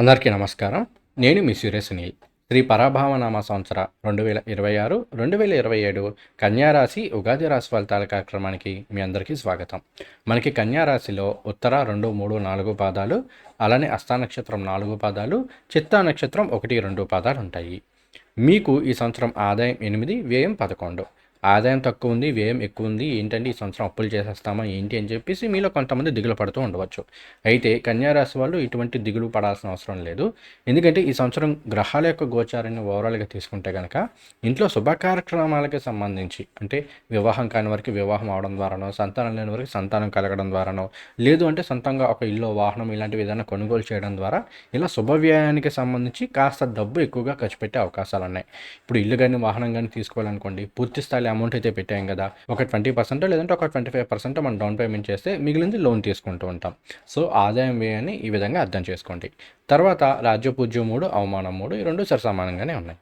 అందరికీ నమస్కారం. నేను మీ సూర్య సునీల్. శ్రీ పరాభావనామ సంవత్సర 2026, 2027 కన్యారాశి ఉగాది రాశి ఫలితాల కార్యక్రమానికి మీ అందరికీ స్వాగతం. మనకి కన్యారాశిలో ఉత్తర 2, 3, 4 పాదాలు, అలానే హస్త నక్షత్రం 4 పాదాలు, చిత్తా నక్షత్రం 1, 2 పాదాలు ఉంటాయి. మీకు ఈ సంవత్సరం ఆదాయం 8, వ్యయం 11. ఆదాయం తక్కువ ఉంది, వ్యయం ఎక్కువ ఉంది, ఏంటంటే ఈ సంవత్సరం అప్పులు చేసేస్తామా ఏంటి అని చెప్పేసి మీలో కొంతమంది దిగులు పడుతూ ఉండవచ్చు. అయితే కన్యారాశి వాళ్ళు ఇటువంటి దిగులు పడాల్సిన అవసరం లేదు. ఎందుకంటే ఈ సంవత్సరం గ్రహాల యొక్క గోచారాన్ని ఓవరాల్గా తీసుకుంటే కనుక ఇంట్లో శుభ కార్యక్రమాలకి సంబంధించి, అంటే వివాహం కాని వారికి వివాహం అవడం ద్వారానో, సంతానం లేని వారికి సంతానం కలగడం ద్వారానో, లేదు అంటే సొంతంగా ఒక ఇల్లు, వాహనం ఇలాంటివి ఏదైనా కొనుగోలు చేయడం ద్వారా ఇలా శుభవ్యయానికి సంబంధించి కాస్త డబ్బు ఎక్కువగా ఖర్చు పెట్టే అవకాశాలు ఉన్నాయి. ఇప్పుడు ఇల్లు కానీ వాహనం కానీ తీసుకోవాలనుకోండి, పూర్తి స్థాయి అమౌంట్ అయితే పెట్టాం కదా, ఒక 20% లేదంటే ఒక 25% మనం డౌన్ పేమెంట్ చేస్తే మిగిలింది లోన్ తీసుకుంటూ ఉంటాం. సో ఆదాయం వ్యయాన్ని ఈ విధంగా అర్థం చేసుకోండి. తర్వాత రాజ్యపూజ్యం 3, అవమానం 3, ఈ రెండు సరిసమానంగానే ఉన్నాయి.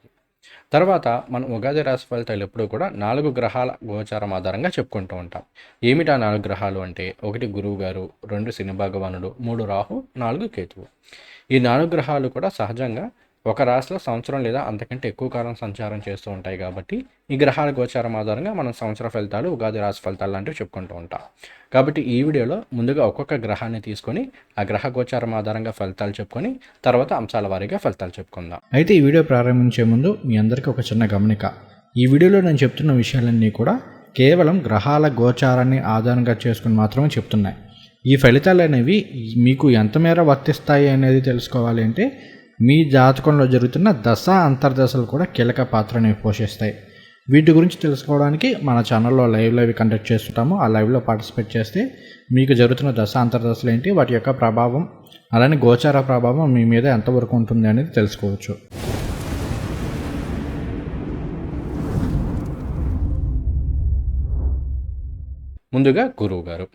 తర్వాత మనం ఉగాది రాశి ఫలితాలు ఎప్పుడూ కూడా 4 గ్రహాల గోచారం ఆధారంగా చెప్పుకుంటూ ఉంటాం. ఏమిటా 4 గ్రహాలు అంటే 1 గురువు గారు, 2 శని భగవానుడు, 3 రాహు, 4 కేతువు. ఈ 4 గ్రహాలు కూడా సహజంగా ఒక రాశిలో సంవత్సరం లేదా అంతకంటే ఎక్కువ కాలం సంచారం చేస్తూ ఉంటాయి కాబట్టి ఈ గ్రహాల గోచారం ఆధారంగా మనం సంవత్సర ఫలితాలు, ఉగాది రాశి ఫలితాలు లాంటివి చెప్పుకుంటూ ఉంటాం. కాబట్టి ఈ వీడియోలో ముందుగా ఒక్కొక్క గ్రహాన్ని తీసుకొని ఆ గ్రహ గోచారం ఆధారంగా ఫలితాలు చెప్పుకొని తర్వాత అంశాల వారీగా ఫలితాలు చెప్పుకుందాం. అయితే ఈ వీడియో ప్రారంభించే ముందు మీ అందరికీ ఒక చిన్న గమనిక. ఈ వీడియోలో నేను చెప్తున్న విషయాలన్నీ కూడా కేవలం గ్రహాల గోచారాన్ని ఆధారంగా చేసుకుని మాత్రమే చెప్తున్నాయి. ఈ ఫలితాలు అనేవి మీకు ఎంత మేర వర్తిస్తాయి అనేది తెలుసుకోవాలి అంటే మీ జాతకంలో జరుగుతున్న దశ అంతర్దశలు కూడా కీలక పాత్రని పోషిస్తాయి. వీటి గురించి తెలుసుకోవడానికి మన ఛానల్లో లైవ్ కండక్ట్ చేస్తుంటాము. ఆ లైవ్లో పార్టిసిపేట్ చేస్తే మీకు జరుగుతున్న దశ అంతర్దశలు ఏంటి, వాటి యొక్క ప్రభావం, అలానే గోచార ప్రభావం మీ మీద ఎంతవరకు ఉంటుంది అనేది తెలుసుకోవచ్చు. ముందుగా గురువు గారు.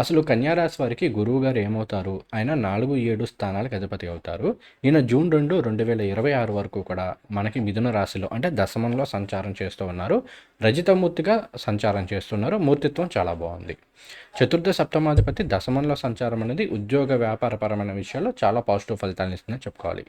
అసలు కన్యారాశి వారికి గురువు గారు ఏమవుతారు? ఆయన 4, 7 స్థానాలకు అధిపతి అవుతారు. ఈయన జూన్ 2, 2026 వరకు కూడా మనకి మిథున రాశిలో అంటే దశమంలో సంచారం చేస్తూ ఉన్నారు. రజితమూర్తిగా సంచారం చేస్తున్నారు. మూర్తిత్వం చాలా బాగుంది. చతుర్థ సప్తమాధిపతి దశమంలో సంచారం అనేది ఉద్యోగ వ్యాపారపరమైన విషయాల్లో చాలా పాజిటివ్ ఫలితాలను ఇస్తుందని చెప్పుకోవాలి.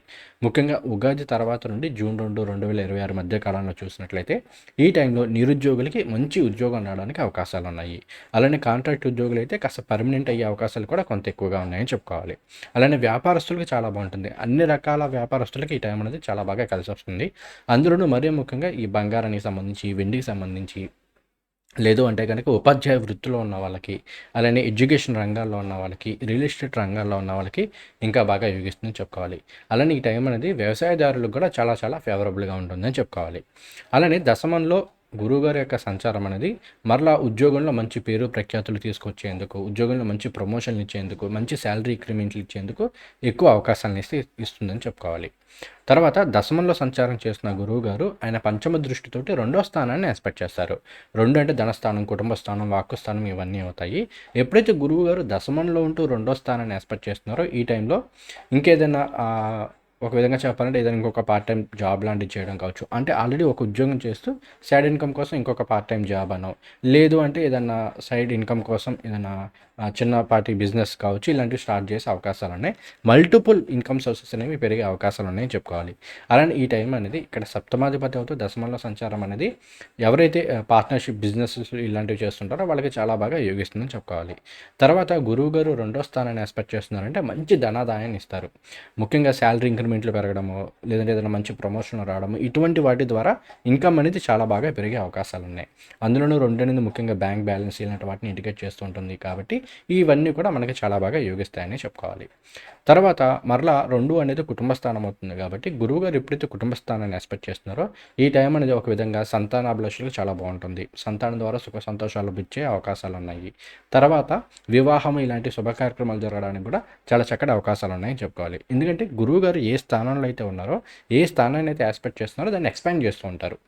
ముఖ్యంగా ఉగాది తర్వాత నుండి జూన్ 2, 2026 మధ్య కాలంలో చూసినట్లయితే ఈ టైంలో నిరుద్యోగులకి మంచి ఉద్యోగం రావడానికి అవకాశాలు ఉన్నాయి. అలానే కాంట్రాక్ట్ ఉద్యోగులు అయితే కాస్త పర్మనెంట్ అయ్యే అవకాశాలు కూడా కొంత ఎక్కువగా ఉన్నాయని చెప్పుకోవాలి. అలానే వ్యాపారస్తులకు చాలా బాగుంటుంది. అన్ని రకాల వ్యాపారస్తులకి ఈ టైం అనేది చాలా బాగా కలిసి వస్తుంది. అందులోనూ మరీ ముఖ్యంగా ఈ బంగారానికి సంబంధించి, వెండికి సంబంధించి, లేదు అంటే కనుక ఉపాధ్యాయ వృత్తిలో ఉన్న వాళ్ళకి, అలానే ఎడ్యుకేషన్ రంగాల్లో ఉన్న వాళ్ళకి, రియల్ ఎస్టేట్ రంగాల్లో ఉన్న వాళ్ళకి ఇంకా బాగా యోగిస్తుందని చెప్పుకోవాలి. అలానే ఈ టైం అనేది వ్యవసాయదారులకు కూడా చాలా చాలా ఫేవరబుల్గా ఉంటుందని చెప్పుకోవాలి. అలానే దశమంలో గురువుగారి యొక్క సంచారం అనేది మరలా ఉద్యోగంలో మంచి పేరు ప్రఖ్యాతులు తీసుకొచ్చేందుకు, ఉద్యోగంలో మంచి ప్రమోషన్లు ఇచ్చేందుకు, మంచి శాలరీ ఇంక్రిమెంట్లు ఇచ్చేందుకు ఎక్కువ అవకాశాలను ఇస్తుందని చెప్పుకోవాలి. తర్వాత దశమంలో సంచారం చేస్తున్న గురువు గారు ఆయన పంచమ దృష్టితోటి 2వ స్థానాన్ని ఎక్స్పెక్ట్ చేస్తారు. 2 అంటే ధనస్థానం, కుటుంబ స్థానం, వాక్కు స్థానం ఇవన్నీ అవుతాయి. ఎప్పుడైతే గురువు గారు దశమంలో ఉంటూ 2వ స్థానాన్ని ఎక్స్పెక్ట్ చేస్తున్నారో ఈ టైంలో ఇంకేదైనా ఒక విధంగా చెప్పాలంటే ఏదైనా ఇంకొక పార్ట్ టైం జాబ్ లాంటివి చేయడం కావచ్చు. అంటే ఆల్రెడీ ఒక ఉద్యోగం చేస్తూ సైడ్ ఇన్కమ్ కోసం ఇంకొక పార్ట్ టైం జాబ్ అనో, లేదు అంటే ఏదన్నా సైడ్ ఇన్కమ్ కోసం ఏదైనా చిన్నపాటి బిజినెస్ కావచ్చు, ఇలాంటివి స్టార్ట్ చేసే అవకాశాలు ఉన్నాయి. మల్టిపుల్ ఇన్కమ్ సోర్సెస్ అనేవి పెరిగే అవకాశాలు ఉన్నాయని చెప్పుకోవాలి. అలానే ఈ టైం అనేది ఇక్కడ సప్తమాధిపతి అవుతూ దశమంలో సంచారం అనేది ఎవరైతే పార్ట్నర్షిప్ బిజినెస్ ఇలాంటివి చేస్తుంటారో వాళ్ళకి చాలా బాగా యోగిస్తుందని చెప్పుకోవాలి. తర్వాత గురువు గారు 2వ స్థానాన్ని ఎక్స్పెక్ట్ చేస్తున్నారంటే మంచి ధనాదాయాన్ని ఇస్తారు. ముఖ్యంగా శాలరీ ఇంక్రిమెంట్లు పెరగడము, లేదంటే ఏదైనా మంచి ప్రమోషన్ రావడము, ఇటువంటి వాటి ద్వారా ఇన్కమ్ అనేది చాలా బాగా పెరిగే అవకాశాలు ఉన్నాయి. అందులోనూ 2 అనేది ముఖ్యంగా బ్యాంక్ బ్యాలెన్స్ ఇలాంటి వాటిని ఇండికేట్ చేస్తూ ఉంటుంది కాబట్టి ఇవన్నీ కూడా మనకి చాలా బాగా యోగిస్తాయని చెప్పుకోవాలి. తర్వాత మరలా 2 అనేది కుటుంబ స్థానం అవుతుంది కాబట్టి గురువు గారు ఎప్పుడైతే కుటుంబ స్థానాన్ని ఎక్స్పెక్ట్ చేస్తున్నారో ఈ టైం అనేది ఒక విధంగా సంతానాభిలాషులకు చాలా బాగుంటుంది. సంతానం ద్వారా సుఖ సంతోషాలు ఇచ్చే అవకాశాలు ఉన్నాయి. తర్వాత వివాహం ఇలాంటి శుభ కార్యక్రమాలు జరగడానికి కూడా చాలా చక్కటి అవకాశాలు ఉన్నాయని చెప్పుకోవాలి. ఎందుకంటే గురువు గారు ఏ స్థానంలో అయితే ఉన్నారో, ఏ స్థానాన్ని అయితే ఎక్స్పెక్ట్ చేస్తున్నారో దాన్ని ఎక్స్పాండ్ చేస్తూ ఉంటారు.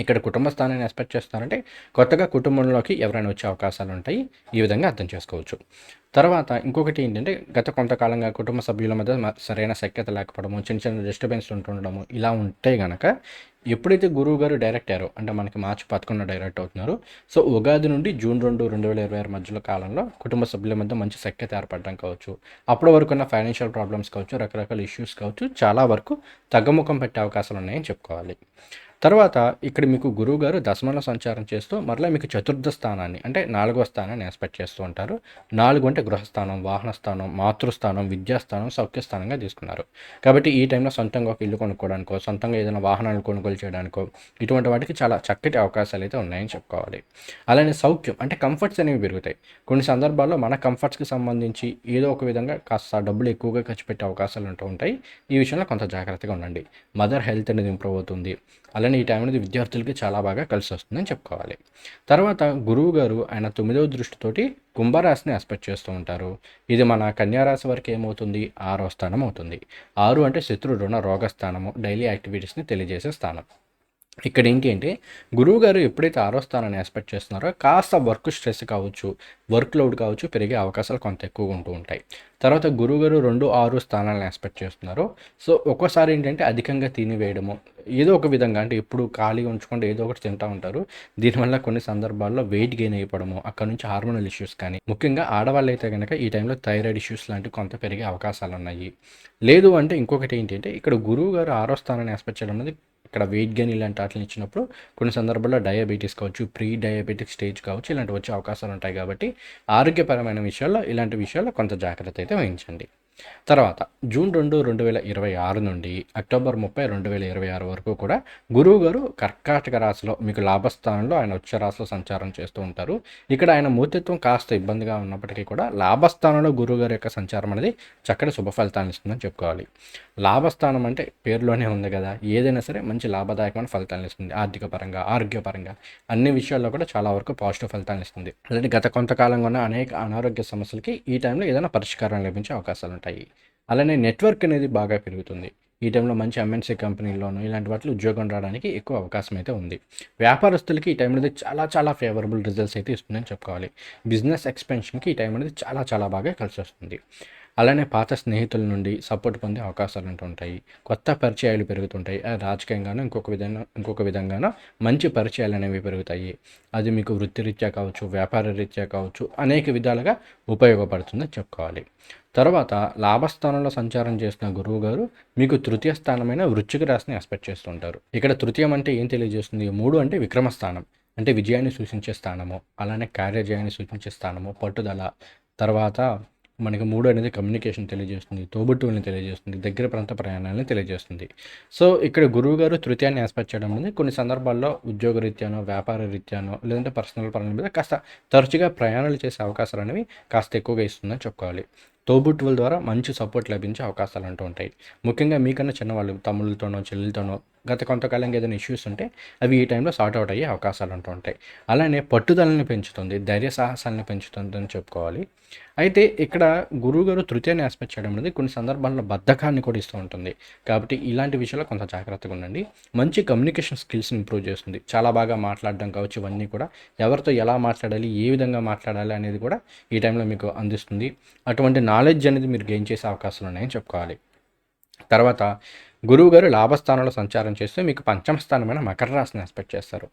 ఇక్కడ కుటుంబ స్థానాన్ని ఎక్స్పెక్ట్ చేస్తున్నారంటే కొత్తగా కుటుంబంలోకి ఎవరైనా వచ్చే అవకాశాలు ఉంటాయి. ఈ విధంగా అర్థం చేసుకోవచ్చు. తర్వాత ఇంకొకటి ఏంటంటే గత కొంతకాలంగా కుటుంబ సభ్యుల మధ్య సరైన సఖ్యత లేకపోవడము, చిన్న చిన్న డిస్టర్బెన్స్లు ఉంటుండడము ఇలా ఉంటే గనక ఎప్పుడైతే గురువు గారు డైరెక్ట్ అయ్యారో అంటే మనకి మార్చి 11 డైరెక్ట్ అవుతున్నారు. సో ఉగాది నుండి జూన్ 2, 2026 మధ్యలో కాలంలో కుటుంబ సభ్యుల మధ్య మంచి సఖ్యత ఏర్పడడం కావచ్చు, అప్పటి వరకు ఉన్న ఫైనాన్షియల్ ప్రాబ్లమ్స్ కావచ్చు, రకరకాల ఇష్యూస్ కావచ్చు, చాలా వరకు తగ్గుముఖం పెట్టే అవకాశాలు ఉన్నాయని చెప్పుకోవాలి. తర్వాత ఇక్కడ మీకు గురువు గారు దశమంలో సంచారం చేస్తూ మరలా మీకు చతుర్థ స్థానాన్ని అంటే 4వ స్థానాన్ని ఎక్స్పెక్ట్ చేస్తూ ఉంటారు. 4 అంటే గృహస్థానం, వాహన స్థానం, మాతృస్థానం, విద్యాస్థానం, సౌఖ్యస్థానంగా తీసుకున్నారు. కాబట్టి ఈ టైంలో సొంతంగా ఒక ఇల్లు కొనుక్కోవడానికో, సొంతంగా ఏదైనా వాహనాలు కొనుగోలు చేయడానికో ఇటువంటి వాటికి చాలా చక్కటి అవకాశాలు అయితే ఉన్నాయని చెప్పుకోవాలి. అలానే సౌఖ్యం అంటే కంఫర్ట్స్ అనేవి పెరుగుతాయి. కొన్ని సందర్భాల్లో మన కంఫర్ట్స్కి సంబంధించి ఏదో ఒక విధంగా కాస్త డబ్బులు ఎక్కువగా ఖర్చు పెట్టే అవకాశాలు ఉంటూ ఉంటాయి. ఈ విషయంలో కొంత జాగ్రత్తగా ఉండండి. మదర్ హెల్త్ అనేది ఇంప్రూవ్ అవుతుంది. అలానే ఈ టైం అనేది విద్యార్థులకి చాలా బాగా కలిసి వస్తుందని చెప్పుకోవాలి. తర్వాత గురువు గారు ఆయన 9వ దృష్టితోటి కుంభరాశిని ఎక్స్పెక్ట్ చేస్తూ ఉంటారు. ఇది మన కన్యారాశి వరకు ఏమవుతుంది, 6వ స్థానం అవుతుంది. 6 అంటే శత్రు రుణ రోగ స్థానము, డైలీ యాక్టివిటీస్ని తెలియజేసే స్థానం. ఇక్కడ ఏంటి అంటే గురువు గారు ఎప్పుడైతే 6వ స్థానాన్ని ఎక్స్పెక్ట్ చేస్తున్నారో కాస్త వర్క్ స్ట్రెస్ కావచ్చు, వర్క్ లోడ్ కావచ్చు పెరిగే అవకాశాలు కొంత ఎక్కువగా ఉంటూ ఉంటాయి. తర్వాత గురువుగారు 2, 6 స్థానాలను ఎక్స్పెక్ట్ చేస్తున్నారు. సో ఒక్కోసారి ఏంటంటే అధికంగా తినివేయడము ఏదో ఒక విధంగా అంటే ఎప్పుడు ఖాళీగా ఉంచకుండా ఏదో ఒకటి తింటూ ఉంటారు. దీనివల్ల కొన్ని సందర్భాల్లో వెయిట్ గెయిన్ అయిపోవడము, అక్కడ నుంచి హార్మోనల్ ఇష్యూస్ కానీ ముఖ్యంగా ఆడవాళ్ళు అయితే కనుక ఈ టైంలో థైరాయిడ్ ఇష్యూస్ లాంటివి కొంత పెరిగే అవకాశాలు ఉన్నాయి. లేదు అంటే ఇంకొకటి ఏంటంటే ఇక్కడ గురువు గారు 6వ స్థానాన్ని ఎక్స్పెక్ట్ చేయడం అనేది ఇక్కడ వెయిట్ గెయిన్ ఇలాంటి వాటిని ఇచ్చినప్పుడు కొన్ని సందర్భాల్లో డయాబెటీస్ కావచ్చు, ప్రీ డయాబెటిక్ స్టేజ్ కావచ్చు ఇలాంటివి వచ్చే అవకాశాలు ఉంటాయి. కాబట్టి ఆరోగ్యపరమైన విషయాల్లో ఇలాంటి విషయాల్లో కొంత జాగ్రత్త అయితే వహించండి. తర్వాత జూన్ 2, 2026 నుండి అక్టోబర్ 30, 2026 వరకు కూడా గురువు గారు కర్కాటక రాశిలో మీకు లాభస్థానంలో ఆయన ఉచ్చ రాశిలో సంచారం చేస్తూ ఉంటారు. ఇక్కడ ఆయన మూర్తిత్వం కాస్త ఇబ్బందిగా ఉన్నప్పటికీ కూడా లాభస్థానంలో గురువు గారి యొక్క సంచారం అనేది చక్కటి శుభ ఫలితాన్ని ఇస్తుందని చెప్పుకోవాలి. లాభస్థానం అంటే పేరులోనే ఉంది కదా, ఏదైనా సరే మంచి లాభదాయకమైన ఫలితాలను ఇస్తుంది. ఆర్థిక పరంగా, ఆరోగ్యపరంగా అన్ని విషయాల్లో కూడా చాలా వరకు పాజిటివ్ ఫలితాలను ఇస్తుంది. అలాంటి గత కొంతకాలంగా ఉన్న అనేక అనారోగ్య సమస్యలకి ఈ టైంలో ఏదైనా పరిష్కారం లభించే అవకాశాలు ఉంటాయి. అలానే నెట్వర్క్ అనేది బాగా పెరుగుతుంది. ఈ టైంలో మంచి ఎంఎన్సీ కంపెనీల్లోనూ ఇలాంటి వాటిలో ఉద్యోగం రావడానికి ఎక్కువ అవకాశం అయితే ఉంది. వ్యాపారస్తులకి ఈ టైం అనేది చాలా చాలా ఫేవరబుల్ రిజల్ట్స్ అయితే ఇస్తుందని చెప్పుకోవాలి. బిజినెస్ ఎక్స్పెన్షన్కి ఈ టైం అనేది చాలా చాలా బాగా కలిసి వస్తుంది. అలానే పాత స్నేహితుల నుండి సపోర్ట్ పొందే అవకాశాలు ఉంటుంటాయి. కొత్త పరిచయాలు పెరుగుతుంటాయి. రాజకీయంగానూ ఇంకొక విధంగానూ మంచి పరిచయాలు అనేవి పెరుగుతాయి. అది మీకు వృత్తిరీత్యా కావచ్చు, వ్యాపార రీత్యా కావచ్చు అనేక విధాలుగా ఉపయోగపడుతుందని చెప్పుకోవాలి. తర్వాత లాభస్థానంలో సంచారం చేసిన గురువు గారు మీకు తృతీయ స్థానమైన వృశ్చిక రాశిని ఎక్స్పెక్ట్ చేస్తుంటారు. ఇక్కడ తృతీయం అంటే ఏం తెలియజేస్తుంది? 3 అంటే విక్రమస్థానం అంటే విజయాన్ని సూచించే స్థానము, అలానే కార్యజయాన్ని సూచించే స్థానము, పట్టుదల. తర్వాత మనకి 3 అనేది కమ్యూనికేషన్ తెలియజేస్తుంది, తోబుట్టువుల్ని తెలియజేస్తుంది, దగ్గర ప్రాంత ప్రయాణాలను తెలియజేస్తుంది. సో ఇక్కడ గురువు గారు తృతీయాన్ని ఎక్స్పెక్ట్ చేయడం అనేది కొన్ని సందర్భాల్లో ఉద్యోగ రీత్యానో, వ్యాపార రీత్యానో, లేదంటే పర్సనల్ పనుల మీద కాస్త తరచుగా ప్రయాణాలు చేసే అవకాశాలు అనేవి కాస్త ఎక్కువగా ఇస్తుందని చెప్పుకోవాలి. తోబుట్టువుల ద్వారా మంచి సపోర్ట్ లభించే అవకాశాలు అంటూ ఉంటాయి. ముఖ్యంగా మీకన్నా చిన్నవాళ్ళు తమ్ముళ్ళతోనో, చెల్లెలతోనో గత కొంతకాలంగా ఏదైనా ఇష్యూస్ ఉంటే అవి ఈ టైంలో సార్ట్ అవుట్ అయ్యే అవకాశాలు ఉంటూ ఉంటాయి. అలానే పట్టుదలని పెంచుతుంది, ధైర్య సాహసాలను పెంచుతుందని చెప్పుకోవాలి. అయితే ఇక్కడ గురువుగారు తృతీయాన్ని ఎక్స్పెక్ట్ చేయడం అనేది కొన్ని సందర్భాల్లో బద్ధకాన్ని కూడా ఇస్తూ ఉంటుంది. కాబట్టి ఇలాంటి విషయాల్లో కొంత జాగ్రత్తగా ఉండండి. మంచి కమ్యూనికేషన్ స్కిల్స్ని ఇంప్రూవ్ చేస్తుంది. చాలా బాగా మాట్లాడడం కావచ్చు, ఇవన్నీ కూడా ఎవరితో ఎలా మాట్లాడాలి, ఏ విధంగా మాట్లాడాలి అనేది కూడా ఈ టైంలో మీకు అందిస్తుంది. అటువంటి నాలెడ్జ్ అనేది మీరు గెయిన్ చేసే అవకాశాలు ఉన్నాయని చెప్పుకోవాలి. తర్వాత గురువు గారు లాభస్థానంలో సంచారం చేస్తే మీకు పంచమ స్థానమైన మకర రాశిని ఎక్స్పెక్ట్ చేస్తారు.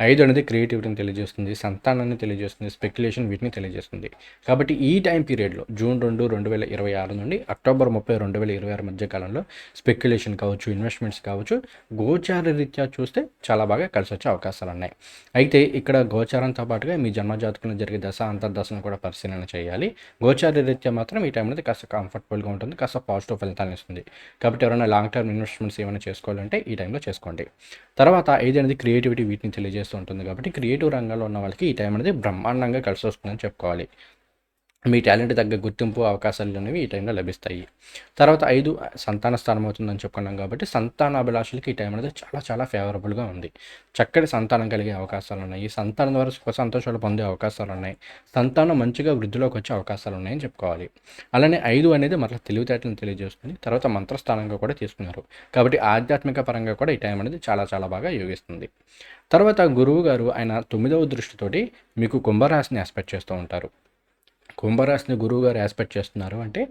5 అనేది క్రియేటివిటీని తెలియజేస్తుంది, సంతానాన్ని తెలియజేస్తుంది, స్పెక్యులేషన్ వీటిని తెలియజేస్తుంది. కాబట్టి ఈ టైం పీరియడ్లో జూన్ 2, 2026 నుండి అక్టోబర్ 30, 2026 మధ్య కాలంలో స్పెక్యులేషన్ కావచ్చు, ఇన్వెస్ట్మెంట్స్ కావచ్చు గోచార రీత్యా చూస్తే చాలా బాగా కలిసి వచ్చే అవకాశాలు ఉన్నాయి. అయితే ఇక్కడ గోచారంతో పాటుగా మీ జన్మజాతకంలో జరిగే దశ అంతర్దశను కూడా పరిశీలన చేయాలి. గోచార రీత్యా మాత్రం ఈ టైం అనేది కాస్త కంఫర్టబుల్గా ఉంటుంది, కాస్త పాజిటివ్ ఫలితాలను ఇస్తుంది. కాబట్టి ఎవరైనా లాంగ్ టర్మ్ ఇన్వెస్ట్మెంట్స్ ఏమైనా చేసుకోవాలంటే ఈ టైంలో చేసుకోండి. తర్వాత 5 అనేది క్రియేటివిటీ వీటిని తెలియజేస్తూ ఉంటుంది. కాబట్టి క్రియేటివ్ రంగంలో ఉన్న వాళ్ళకి ఈ టైం అనేది బ్రహ్మాండంగా కలిసి వస్తుందని చెప్పుకోవాలి. మీ టాలెంట్ తగ్గ గుర్తింపు అవకాశాలు అనేవి ఈ టైంలో లభిస్తాయి. తర్వాత 5 సంతాన స్థానం అవుతుందని చెప్పుకున్నాం కాబట్టి సంతానాభిలాషులకి ఈ టైం అనేది చాలా చాలా ఫేవరబుల్గా ఉంది. చక్కటి సంతానం కలిగే అవకాశాలు ఉన్నాయి. సంతానం ద్వారా సుఖ సంతోషాలు పొందే అవకాశాలు ఉన్నాయి. సంతానం మంచిగా వృద్ధిలోకి వచ్చే అవకాశాలు ఉన్నాయని చెప్పుకోవాలి. అలానే 5 అనేది మరలా తెలివితేటలను తెలియజేస్తుంది. తర్వాత మంత్రస్థానంగా కూడా తీసుకున్నారు కాబట్టి ఆధ్యాత్మిక పరంగా కూడా ఈ టైం అనేది చాలా చాలా బాగా యోగిస్తుంది. తర్వాత గురువు గారు ఆయన 9వ దృష్టితోటి మీకు కుంభరాశిని ఆస్పెక్ట్ చేస్తూ ఉంటారు. కుంభరాశిని గురువుగారు యాస్పెక్ట్ చేస్తున్నారు అంటే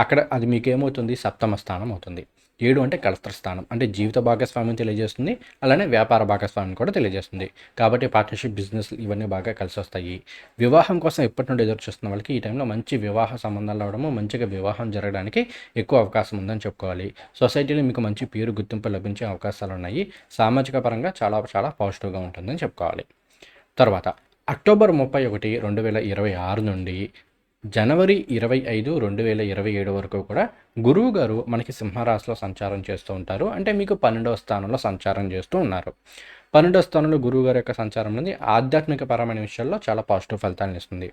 అక్కడ అది మీకేమవుతుంది, సప్తమ స్థానం అవుతుంది. 7 అంటే కలత్ర స్థానం, అంటే జీవిత భాగస్వామ్యం తెలియజేస్తుంది. అలానే వ్యాపార భాగస్వామ్యం కూడా తెలియజేస్తుంది. కాబట్టి పార్ట్నర్షిప్, బిజినెస్ ఇవన్నీ బాగా కలిసి వస్తాయి. వివాహం కోసం ఎప్పటి నుండి ఎదురు చూస్తున్న వాళ్ళకి ఈ టైంలో మంచి వివాహ సంబంధాలు రావడము, మంచిగా వివాహం జరగడానికి ఎక్కువ అవకాశం ఉందని చెప్పుకోవాలి. సొసైటీలో మీకు మంచి పేరు గుర్తింపు లభించే అవకాశాలు ఉన్నాయి. సామాజిక పరంగా చాలా చాలా పాజిటివ్గా ఉంటుందని చెప్పుకోవాలి. తర్వాత అక్టోబర్ 31, 2026 నుండి జనవరి 25, 2027 వరకు కూడా గురువు గారు మనకి సింహరాశిలో సంచారం చేస్తూ ఉంటారు. అంటే మీకు 12వ స్థానంలో సంచారం చేస్తూ ఉన్నారు. 12వ స్థానంలో గురువు గారి యొక్క సంచారం అనేది ఆధ్యాత్మిక పరమైన విషయాల్లో చాలా పాజిటివ్ ఫలితాలను ఇస్తుంది.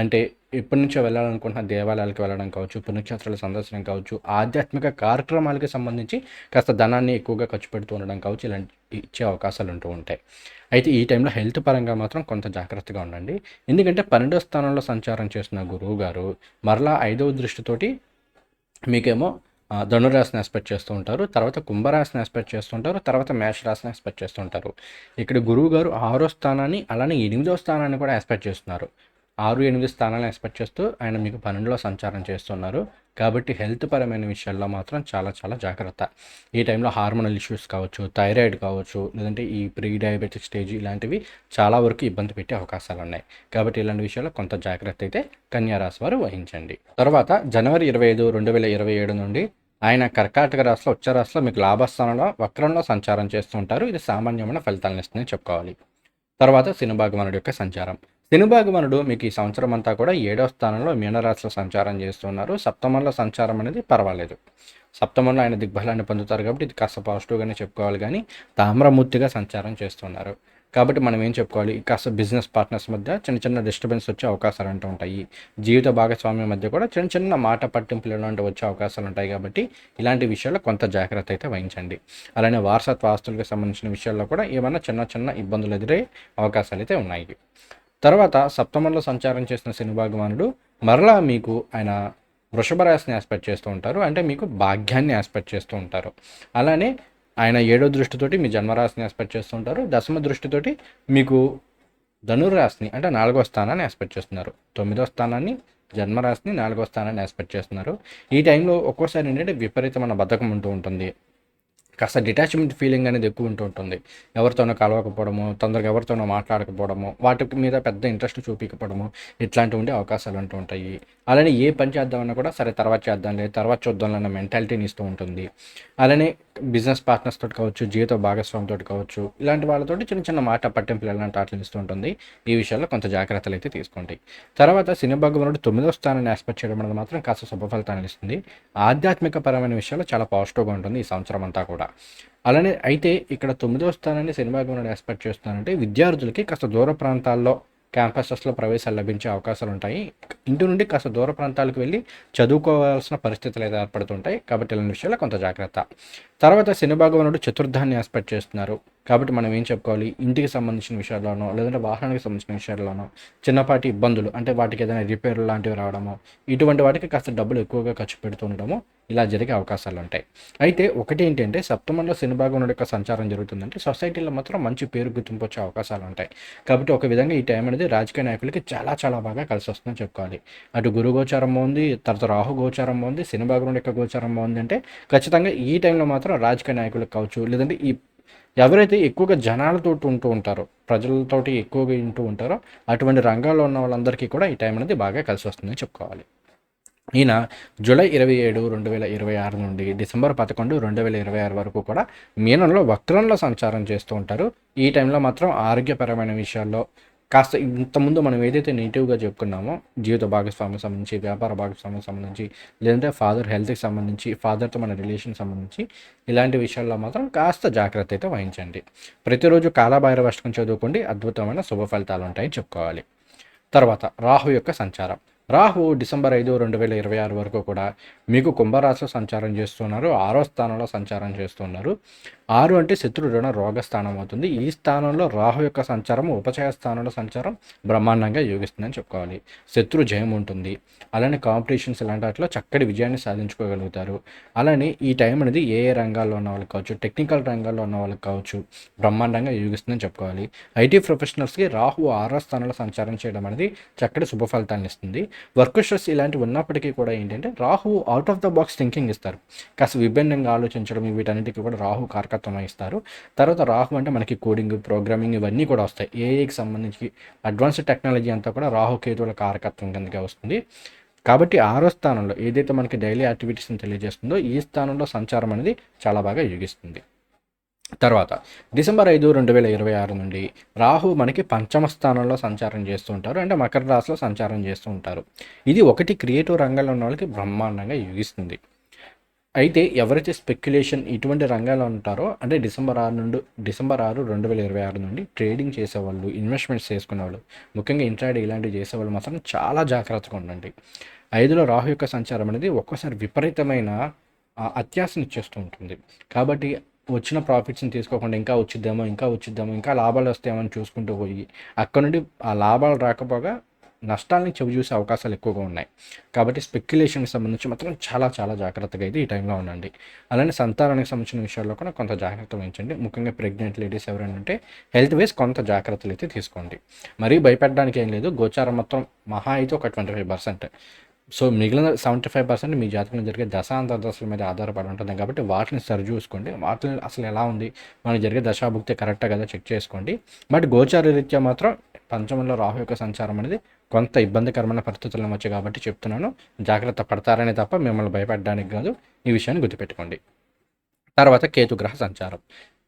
అంటే ఇప్పటి నుంచో వెళ్ళాలనుకుంటున్న దేవాలయాలకు వెళ్ళడం కావచ్చు, పుణ్యక్షేత్రాల సందర్శనం కావచ్చు, ఆధ్యాత్మిక కార్యక్రమాలకి సంబంధించి కాస్త ధనాన్ని ఎక్కువగా ఖర్చు పెడుతూ ఉండడం కావచ్చు, ఇలాంటి ఇచ్చే అవకాశాలు ఉంటూ ఉంటాయి. అయితే ఈ టైంలో హెల్త్ పరంగా మాత్రం కొంత జాగ్రత్తగా ఉండండి. ఎందుకంటే 12వ స్థానంలో సంచారం చేస్తున్న గురువు గారు మరలా 5వ దృష్టితోటి మీకేమో ధనురాశిని ఎక్స్పెక్ట్ చేస్తూ ఉంటారు. తర్వాత కుంభరాశిని ఎక్స్పెక్ట్ చేస్తుంటారు. తర్వాత మేషరాశిని ఎక్స్పెక్ట్ చేస్తుంటారు. ఇక్కడ గురువు గారు 6వ స్థానాన్ని అలానే 8వ స్థానాన్ని కూడా ఎక్స్పెక్ట్ చేస్తున్నారు. 6, 8 స్థానాలను ఎక్స్పెక్ట్ చేస్తూ ఆయన మీకు 12లో సంచారం చేస్తున్నారు. కాబట్టి హెల్త్ పరమైన విషయాల్లో మాత్రం చాలా చాలా జాగ్రత్త. ఈ టైంలో హార్మోనల్ ఇష్యూస్ కావచ్చు, థైరాయిడ్ కావచ్చు, లేదంటే ఈ ప్రీ డయాబెటిక్ స్టేజ్ ఇలాంటివి చాలా వరకు ఇబ్బంది పెట్టే అవకాశాలు ఉన్నాయి. కాబట్టి ఇలాంటి విషయాల్లో కొంత జాగ్రత్త అయితే కన్యా రాశి వారు వహించండి. తర్వాత జనవరి 25, 2027 నుండి ఆయన కర్కాటక రాశిలో ఉచ్చరాశిలో మీకు లాభస్థానంలో వక్రంలో సంచారం చేస్తూ ఉంటారు. ఇది సామాన్యమైన ఫలితాలను ఇస్తుందని చెప్పుకోవాలి. తర్వాత శని భగవానుడి యొక్క సంచారం. శని భగవానుడు మీకు ఈ సంవత్సరం అంతా కూడా 7వ స్థానంలో మీనరాశిలో సంచారం చేస్తున్నారు. సప్తమంలో సంచారం అనేది పర్వాలేదు. సప్తమంలో ఆయన దిగ్బలాన్ని పొందుతారు కాబట్టి ఇది కాస్త పాజిటివ్గానే చెప్పుకోవాలి. కానీ తామ్రమూర్తిగా సంచారం చేస్తున్నారు కాబట్టి మనం ఏం చెప్పుకోవాలి, కాస్త బిజినెస్ పార్ట్నర్స్ మధ్య చిన్న చిన్న డిస్టర్బెన్స్ వచ్చే అవకాశాలు అంటూ ఉంటాయి. జీవిత భాగస్వామ్యం మధ్య కూడా చిన్న చిన్న మాట పట్టింపులు ఇలాంటివి వచ్చే అవకాశాలు ఉంటాయి. కాబట్టి ఇలాంటి విషయాల్లో కొంత జాగ్రత్త అయితే వహించండి. అలానే వారసత్వ ఆస్తులకు సంబంధించిన విషయాల్లో కూడా ఏమైనా చిన్న చిన్న ఇబ్బందులు ఎదురయ్యే అవకాశాలు అయితే ఉన్నాయి. తర్వాత సప్తమంలో సంచారం చేసిన శని భగవానుడు మరలా మీకు ఆయన వృషభ రాశిని ఆస్పెక్ట్ చేస్తూ ఉంటారు. అంటే మీకు భాగ్యాన్ని ఆస్పెక్ట్ చేస్తూ ఉంటారు. అలానే ఆయన 7వ దృష్టితోటి మీ జన్మరాశిని ఆస్పెక్ట్ చేస్తుంటారు. దశమ దృష్టితోటి మీకు ధనుర్రాశిని అంటే 4వ స్థానాన్ని ఆస్పెక్ట్ చేస్తున్నారు. 9వ స్థానాన్ని, జన్మరాశిని, 4వ స్థానాన్ని ఆస్పెక్ట్ చేస్తున్నారు. ఈ టైంలో ఒక్కోసారి ఏంటంటే విపరీతమైన బద్ధకం ఉంటూ ఉంటుంది. కాస్త డిటాచ్మెంట్ ఫీలింగ్ అనేది ఎక్కువ ఉంటూ ఉంటుంది. ఎవరితోనో కలవకపోవడము, తొందరగా ఎవరితోనో మాట్లాడకపోవడము, వాటి మీద పెద్ద ఇంట్రెస్ట్ చూపించకపోవడము, ఇట్లాంటివి ఉండే అవకాశాలు ఉంటూ ఉంటాయి. అలానే ఏ పని చేద్దామన్నా కూడా సరే తర్వాత చేద్దాంలే, తర్వాత చూద్దాంలే అన్న మెంటాలిటీని ఇస్తూ ఉంటుంది. అలానే బిజినెస్ పార్ట్నర్స్ తోటి కావచ్చు, జీవిత భాగస్వామితో కావచ్చు, ఇలాంటి వాళ్ళతోటి చిన్న చిన్న మాట పట్టింపులు ఇలాంటి వాటిని ఇస్తూ ఉంటుంది. ఈ విషయాల్లో కొంత జాగ్రత్తలు అయితే తీసుకోండి. తర్వాత శని భగవానుడు 9వ స్థానాన్ని ఆస్పెక్ట్ చేయడం అనేది మాత్రం కాస్త శుభ ఫలితాన్ని ఇస్తుంది. ఆధ్యాత్మిక పరమైన విషయాల్లో చాలా పాజిటివ్గా ఉంటుంది ఈ సంవత్సరం అంతా కూడా. అలానే అయితే ఇక్కడ 9వ స్థానాన్ని శని భగవానుడు ఎక్స్పెక్ట్ చేస్తున్నారంటే విద్యార్థులకి కాస్త దూర ప్రాంతాల్లో క్యాంపసెస్లో ప్రవేశాలు లభించే అవకాశాలు ఉంటాయి. ఇంటి నుండి కాస్త దూర ప్రాంతాలకు వెళ్ళి చదువుకోవాల్సిన పరిస్థితులు అయితే ఏర్పడుతుంటాయి. కాబట్టి ఇలాంటి విషయాల్లో కొంత జాగ్రత్త. తర్వాత శని భగవానుడు చతుర్థాన్ని ఆస్పెక్ట్ చేస్తున్నారు. కాబట్టి మనం ఏం చెప్పుకోవాలి, ఇంటికి సంబంధించిన విషయాల్లోనో లేదంటే వాహనానికి సంబంధించిన విషయాల్లోనో చిన్నపాటి ఇబ్బందులు అంటే వాటికి ఏదైనా రిపేర్లు లాంటివి రావడము, ఇటువంటి వాటికి కాస్త డబ్బులు ఎక్కువగా ఖర్చు పెడుతూ ఉండడము ఇలా జరిగే అవకాశాలు ఉంటాయి. అయితే ఒకటి ఏంటంటే సప్తమంలో శని భగవానుడి యొక్క సంచారం జరుగుతుందంటే సొసైటీలో మాత్రం మంచి పేరు గుర్తింపు వచ్చే అవకాశాలు ఉంటాయి. కాబట్టి ఒక విధంగా ఈ టైం అనేది రాజకీయ నాయకులకి చాలా చాలా బాగా కలిసి వస్తుందని చెప్పుకోవాలి. అటు గురు గోచారం బాగుంది, తర్వాత రాహు గోచారం బాగుంది, శని భగవానుడి యొక్క గోచారం బాగుంది అంటే ఖచ్చితంగా ఈ టైంలో మాత్రం రాజకీయ నాయకులకు కావచ్చు, లేదంటే ఈ ఎవరైతే ఎక్కువగా జనాలతో ఉంటూ ఉంటారో, ప్రజలతోటి ఎక్కువగా వింటూ ఉంటారో అటువంటి రంగాల్లో ఉన్న వాళ్ళందరికీ కూడా ఈ టైం అనేది బాగా కలిసి వస్తుందని చెప్పుకోవాలి. ఈయన జూలై 27, 2026 నుండి డిసెంబర్ 11, 2026 వరకు కూడా మీనంలో వక్రంలో సంచారం చేస్తూ ఉంటారు. ఈ టైంలో మాత్రం ఆరోగ్యపరమైన విషయాల్లో కాస్త ఇంతకుముందు మనం ఏదైతే నెగిటివ్గా చెప్పుకున్నామో జీవిత భాగస్వామ్యం సంబంధించి, వ్యాపార భాగస్వామ్యం సంబంధించి, లేదంటే ఫాదర్ హెల్త్కి సంబంధించి, ఫాదర్తో మన రిలేషన్ సంబంధించి ఇలాంటి విషయాల్లో మాత్రం కాస్త జాగ్రత్త అయితే వహించండి. ప్రతిరోజు కాలభైరవ అష్టకం చదువుకోండి, అద్భుతమైన శుభ ఫలితాలు ఉంటాయని చెప్పుకోవాలి. తర్వాత రాహు యొక్క సంచారం. రాహు డిసెంబర్ 5, 2026 వరకు కూడా మీకు కుంభరాశిలో సంచారం చేస్తున్నారు. 6వ స్థానంలో సంచారం చేస్తున్నారు. 6 అంటే శత్రు రుణ రోగ స్థానం అవుతుంది. ఈ స్థానంలో రాహు యొక్క సంచారం ఉపచయ స్థానంలో సంచారం బ్రహ్మాండంగా యోగిస్తుందని చెప్పుకోవాలి. శత్రు జయం ఉంటుంది. అలానే కాంపిటీషన్స్ ఇలాంటి వాటిలో చక్కటి విజయాన్ని సాధించుకోగలుగుతారు. అలానే ఈ టైం అనేది ఏ రంగాల్లో ఉన్న వాళ్ళకి కావచ్చు, టెక్నికల్ రంగాల్లో ఉన్న వాళ్ళకి కావచ్చు, బ్రహ్మాండంగా యోగిస్తుందని చెప్పుకోవాలి. ఐటీ ప్రొఫెషనల్స్కి రాహు 6వ స్థానంలో సంచారం చేయడం అనేది చక్కటి శుభ ఫలితాన్ని ఇస్తుంది. వర్క్ స్ట్రెస్ ఇలాంటివి ఉన్నప్పటికీ కూడా ఏంటంటే Rahu out of the box thinking ఇస్తారు. కాస్త విభిన్నంగా ఆలోచించడం వీటన్నిటికీ కూడా రాహు కారకత్వం వహిస్తారు. తర్వాత రాహు అంటే మనకి కోడింగ్, ప్రోగ్రామింగ్ ఇవన్నీ కూడా వస్తాయి. ఏఐకి సంబంధించి అడ్వాన్స్డ్ టెక్నాలజీ అంతా కూడా రాహు కేతువుల కారకత్వం కిందకే వస్తుంది. కాబట్టి 6వ స్థానంలో ఏదైతే మనకి డైలీ యాక్టివిటీస్ని తెలియజేస్తుందో ఈ స్థానంలో సంచారం అనేది చాలా బాగా యోగిస్తుంది. తర్వాత డిసెంబర్ 5, 2026 నుండి రాహు మనకి పంచమ స్థానంలో సంచారం చేస్తూ ఉంటారు. అంటే మకర రాశిలో సంచారం చేస్తూ ఉంటారు. ఇది ఒకటి క్రియేటివ్ రంగంలో ఉన్న వాళ్ళకి బ్రహ్మాండంగా యోగిస్తుంది. అయితే ఎవరైతే స్పెక్యులేషన్ ఇటువంటి రంగాల్లో ఉంటారో అంటే డిసెంబర్ 6, 2026 నుండి ట్రేడింగ్ చేసేవాళ్ళు, ఇన్వెస్ట్మెంట్స్ చేసుకునేవాళ్ళు, ముఖ్యంగా ఇంట్రాడే ఇలాంటివి చేసేవాళ్ళు మాత్రం చాలా జాగ్రత్తగా ఉండండి. 5లో రాహు యొక్క సంచారం అనేది ఒక్కోసారి విపరీతమైన అత్యాశని ఇచ్చేస్తూ ఉంటుంది. కాబట్టి వచ్చిన ప్రాఫిట్స్ని తీసుకోకుండా ఇంకా వచ్చిద్దామో ఇంకా లాభాలు వస్తాయేమో అని చూసుకుంటూ పోయి అక్కడ నుండి ఆ లాభాలు రాకపోగా నష్టాలని చవి చూసే అవకాశాలు ఎక్కువగా ఉన్నాయి. కాబట్టి స్పెక్యులేషన్కి సంబంధించి మాత్రం చాలా చాలా జాగ్రత్తగా అయితే ఈ టైంలో ఉండండి. అలానే సంతానానికి సంబంధించిన విషయాల్లో కూడా కొంత జాగ్రత్త వహించండి. ముఖ్యంగా ప్రెగ్నెంట్ లేడీస్ ఎవరైనా ఉంటే హెల్త్ వైజ్ కొంత జాగ్రత్తలు అయితే తీసుకోండి. మరీ భయపడడానికి ఏం లేదు. గోచారం మొత్తం మహా అయితే ఒక 25%. సో మిగిలిన 75% మీ జాతకంలో జరిగే దశాంతర్దశల మీద ఆధారపడి ఉంటుంది. కాబట్టి వాటిని సరిచూసుకోండి. వాటిని అసలు ఎలా ఉంది, మనకి జరిగే దశాభుక్తి కరెక్టా కదా చెక్ చేసుకోండి. బట్ గోచార రీత్యా మాత్రం పంచమంలో రాహు యొక్క సంచారం అనేది కొంత ఇబ్బందికరమైన పరిస్థితుల్లో వచ్చాయి కాబట్టి చెప్తున్నాను. జాగ్రత్త పడతారనే తప్ప మిమ్మల్ని భయపడడానికి కాదు. ఈ విషయాన్ని గుర్తుపెట్టుకోండి. తర్వాత కేతుగ్రహ సంచారం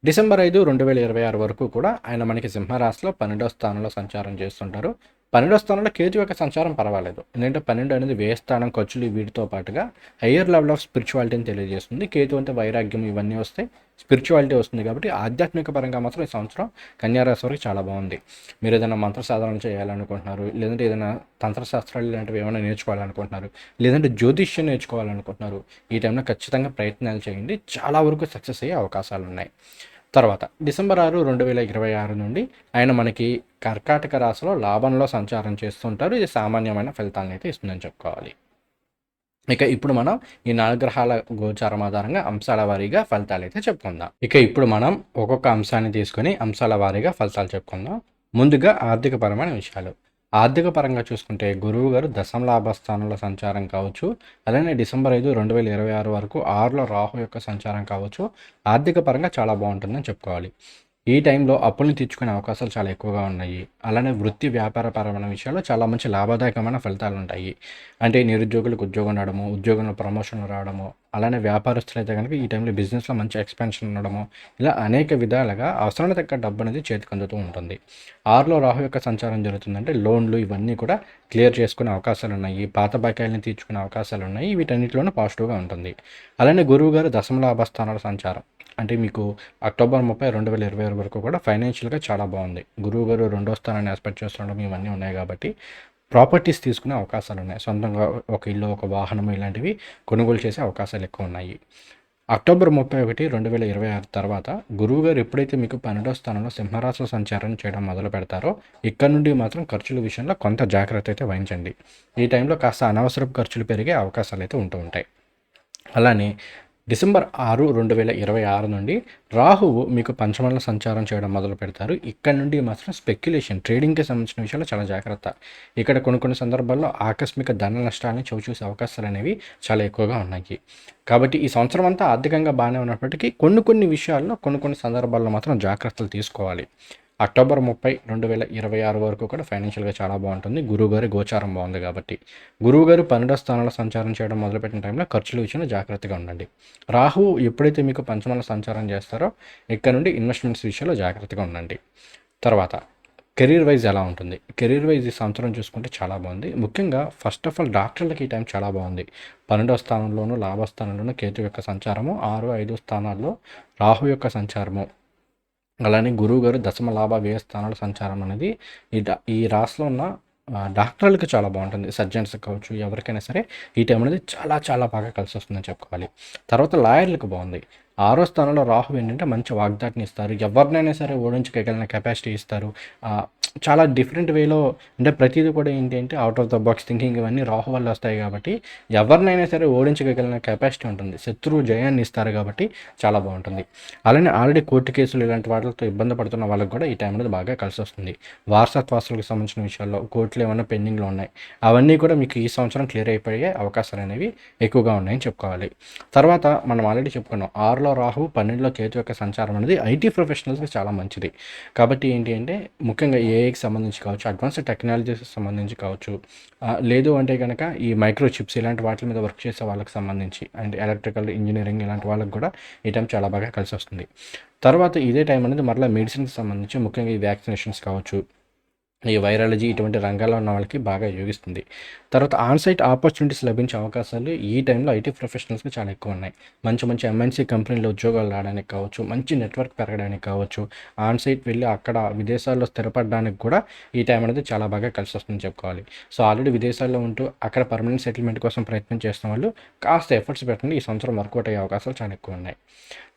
డిసెంబర్ 5, 2026 వరకు కూడా ఆయన మనకి సింహరాశిలో 12వ స్థానంలో సంచారం చేస్తుంటారు. 12వ స్థానంలో కేతు యొక్క సంచారం పర్వాలేదు. ఎందుకంటే 12 అనేది వ్యయ స్థానం, ఖర్చులు వీటితో పాటుగా హయ్యర్ లెవెల్ ఆఫ్ స్పిరిచువాలిటీని తెలియజేస్తుంది. కేతు అంటే వైరాగ్యం ఇవన్నీ వస్తాయి, స్పిరిచువాలిటీ వస్తుంది. కాబట్టి ఆధ్యాత్మిక పరంగా మాత్రం ఈ సంవత్సరం కన్యారాశి వరకు చాలా బాగుంది. మీరు ఏదైనా మంత్ర సాధన చేయాలనుకుంటున్నారు, లేదంటే ఏదైనా తంత్రశాస్త్రాలు ఇలాంటివి ఏమైనా నేర్చుకోవాలనుకుంటున్నారు, లేదంటే జ్యోతిష్యం నేర్చుకోవాలనుకుంటున్నారు, ఈ టైంలో ఖచ్చితంగా ప్రయత్నాలు చేయండి. చాలా వరకు సక్సెస్ అయ్యే అవకాశాలు ఉన్నాయి. తర్వాత డిసెంబర్ 6, 2026 నుండి ఆయన మనకి కర్కాటక రాశిలో లాభంలో సంచారం చేస్తుంటారు. ఇది సామాన్యమైన ఫలితాలను అయితే ఇస్తుందని చెప్పుకోవాలి. ఇక ఇప్పుడు మనం ఈ 4 గ్రహాల గోచారం ఆధారంగా అంశాల వారీగా ఫలితాలు అయితే చెప్పుకుందాం. ఇక ఇప్పుడు మనం ఒక్కొక్క అంశాన్ని తీసుకొని అంశాల వారీగా ఫలితాలు చెప్పుకుందాం. ముందుగా ఆర్థికపరమైన విషయాలు. ఆర్థిక పరంగా చూసుకుంటే గురువు గారు దశమ లాభస్థానంలో సంచారం కావచ్చు, అలానే డిసెంబర్ 5, 2026 వరకు 6లో రాహు యొక్క సంచారం కావచ్చు, ఆర్థిక పరంగా చాలా బాగుంటుందని చెప్పుకోవాలి. ఈ టైంలో అప్పుల్ని తీర్చుకునే అవకాశాలు చాలా ఎక్కువగా ఉన్నాయి. అలానే వృత్తి వ్యాపారపరమైన విషయాల్లో చాలా మంచి లాభదాయకమైన ఫలితాలు ఉంటాయి. అంటే నిరుద్యోగులకు ఉద్యోగం రావడము, ఉద్యోగంలో ప్రమోషన్లు రావడము, అలానే వ్యాపారస్తులు అయితే కనుక ఈ టైంలో బిజినెస్లో మంచి ఎక్స్పాన్షన్ ఉండడము, ఇలా అనేక విధాలుగా అవసరానికి తగ్గ డబ్బు అనేది చేతికి అందుతూ ఉంటుంది. 6లో రాహు యొక్క సంచారం జరుగుతుందంటే లోన్లు ఇవన్నీ కూడా క్లియర్ చేసుకునే అవకాశాలు ఉన్నాయి. పాత బకాయిల్ని తీర్చుకునే అవకాశాలు ఉన్నాయి. వీటన్నిటిలోనూ పాజిటివ్గా ఉంటుంది. అలానే గురువు గారు దశమ లాభస్థానాల సంచారం అంటే మీకు అక్టోబర్ 30, 2026 వరకు కూడా ఫైనాన్షియల్గా చాలా బాగుంది. గురువు గారు 2వ స్థానాన్ని ఎక్స్పెక్ట్ చేస్తుండడం ఇవన్నీ ఉన్నాయి కాబట్టి ప్రాపర్టీస్ తీసుకునే అవకాశాలు ఉన్నాయి. సొంతంగా ఒక ఇల్లు, ఒక వాహనం ఇలాంటివి కొనుగోలు చేసే అవకాశాలు ఎక్కువ ఉన్నాయి. అక్టోబర్ 31, 2026 తర్వాత గురువు గారు ఎప్పుడైతే మీకు 12వ స్థానంలో సింహరాశిలో సంచారం చేయడం మొదలు పెడతారో ఇక్కడ నుండి మాత్రం ఖర్చుల విషయంలో కొంత జాగ్రత్త అయితే వహించండి. ఈ టైంలో కాస్త అనవసరపు ఖర్చులు పెరిగే అవకాశాలు అయితే ఉంటూ ఉంటాయి. అలానే డిసెంబర్ 6, 2026 నుండి రాహువు మీకు పంచమంలో సంచారం చేయడం మొదలు పెడతారు. ఇక్కడ నుండి మాత్రం స్పెక్యులేషన్, ట్రేడింగ్కి సంబంధించిన విషయాల్లో చాలా జాగ్రత్త. ఇక్కడ కొన్ని సందర్భాల్లో ఆకస్మిక ధన నష్టాలని చవిచూసే అవకాశాలు అనేవి చాలా ఎక్కువగా ఉన్నాయి. కాబట్టి ఈ సంవత్సరం అంతా ఆర్థికంగా బాగానే ఉన్నప్పటికీ కొన్ని విషయాల్లో కొన్ని సందర్భాల్లో మాత్రం జాగ్రత్తలు తీసుకోవాలి. అక్టోబర్ 30, 2026 వరకు కూడా ఫైనాన్షియల్గా చాలా బాగుంటుంది. గురువుగారి గోచారం బాగుంది కాబట్టి గురువుగారు 12వ స్థానంలో సంచారం చేయడం మొదలుపెట్టిన టైంలో ఖర్చుల విషయంలో జాగ్రత్తగా ఉండండి. రాహువు ఎప్పుడైతే మీకు పంచమంలో సంచారం చేస్తారో ఇక్కడ నుండి ఇన్వెస్ట్మెంట్స్ విషయంలో జాగ్రత్తగా ఉండండి. తర్వాత కెరీర్ వైజ్ ఎలా ఉంటుంది? కెరీర్ వైజ్ ఈ సంవత్సరం చూసుకుంటే చాలా బాగుంది. ముఖ్యంగా ఫస్ట్ ఆఫ్ ఆల్ డాక్టర్లకి ఈ టైం చాలా బాగుంది. 12వ స్థానంలోనూ లాభస్థానంలోనూ కేతు యొక్క సంచారము, 6, 5 స్థానాల్లో రాహు యొక్క సంచారము, అలానే గురువు గారు దశమ లాభ వ్యయ స్థానాల సంచారం అనేది ఈ రాశిలో ఉన్న డాక్టర్లకి చాలా బాగుంటుంది. సర్జన్స్ కావచ్చు, ఎవరికైనా సరే ఈ టైం అనేది చాలా చాలా బాగా కలిసి వస్తుందని చెప్పుకోవాలి. తర్వాత లాయర్లకు బాగుంది. 6వ స్థానంలో రాహు ఏంటంటే మంచి వాగ్దాటిని ఇస్తారు. ఎవరినైనా సరే ఓడించగలిగిన కెపాసిటీ ఇస్తారు. చాలా డిఫరెంట్ వేలో అంటే ప్రతిదీ కూడా ఏంటి అంటే out of the box thinking ఇవన్నీ రాహు వల్ల వస్తాయి కాబట్టి ఎవరినైనా సరే ఓడించగలిగిన కెపాసిటీ ఉంటుంది. శత్రువు జయాన్ని ఇస్తారు కాబట్టి చాలా బాగుంటుంది. అలానే ఆల్రెడీ కోర్టు కేసులు ఇలాంటి వాటితో ఇబ్బంది పడుతున్న వాళ్ళకి కూడా ఈ టైం అనేది బాగా కలిసి వస్తుంది. వారసత్వాసులకు సంబంధించిన విషయాల్లో కోర్టులు ఏమైనా పెండింగ్లో ఉన్నాయి, అవన్నీ కూడా మీకు ఈ సంవత్సరం క్లియర్ అయిపోయే అవకాశాలు అనేవి ఎక్కువగా ఉన్నాయని చెప్పుకోవాలి. తర్వాత మనం ఆల్రెడీ చెప్పుకున్నాం 6లో రాహు 12లో కేతు యొక్క సంచారం అనేది ఐటీ ప్రొఫెషనల్స్కి చాలా మంచిది. కాబట్టి ఏంటి అంటే ముఖ్యంగా ఏఐకి సంబంధించి కావచ్చు, అడ్వాన్స్డ్ టెక్నాలజీస్ సంబంధించి కావచ్చు, లేదు అంటే కనుక ఈ మైక్రో చిప్స్ ఇలాంటి వాటి మీద వర్క్ చేసే వాళ్ళకి సంబంధించి అండ్ ఎలక్ట్రికల్ ఇంజనీరింగ్ ఇలాంటి వాళ్ళకి కూడా ఈ టైం చాలా బాగా కలిసి వస్తుంది. తర్వాత ఇదే టైం అనేది మరలా మెడిసిన్కి సంబంధించి ముఖ్యంగా ఈ వ్యాక్సినేషన్స్ కావచ్చు, ఈ వైరాలజీ ఇటువంటి రంగాల్లో ఉన్న వాళ్ళకి బాగా యోగిస్తుంది. తర్వాత ఆన్సైట్ ఆపర్చునిటీస్ లభించే అవకాశాలు ఈ టైంలో ఐటీ ప్రొఫెషనల్స్కి చాలా ఎక్కువ ఉన్నాయి. మంచి మంచి ఎంఎన్సీ కంపెనీలో ఉద్యోగాలు రావడానికి కావచ్చు, మంచి నెట్వర్క్ పెరగడానికి కావచ్చు, ఆన్సైట్ వెళ్ళి అక్కడ విదేశాల్లో స్థిరపడడానికి కూడా ఈ టైం అనేది చాలా బాగా కలిసి వస్తుందని చెప్పుకోవాలి. సో ఆల్రెడీ విదేశాల్లో ఉంటూ అక్కడ పర్మనెంట్ సెటిల్మెంట్ కోసం ప్రయత్నం చేస్తున్న వాళ్ళు కాస్త ఎఫర్ట్స్ పెట్టండి. ఈ సంవత్సరం వర్కౌట్ అయ్యే అవకాశాలు చాలా ఎక్కువ ఉన్నాయి.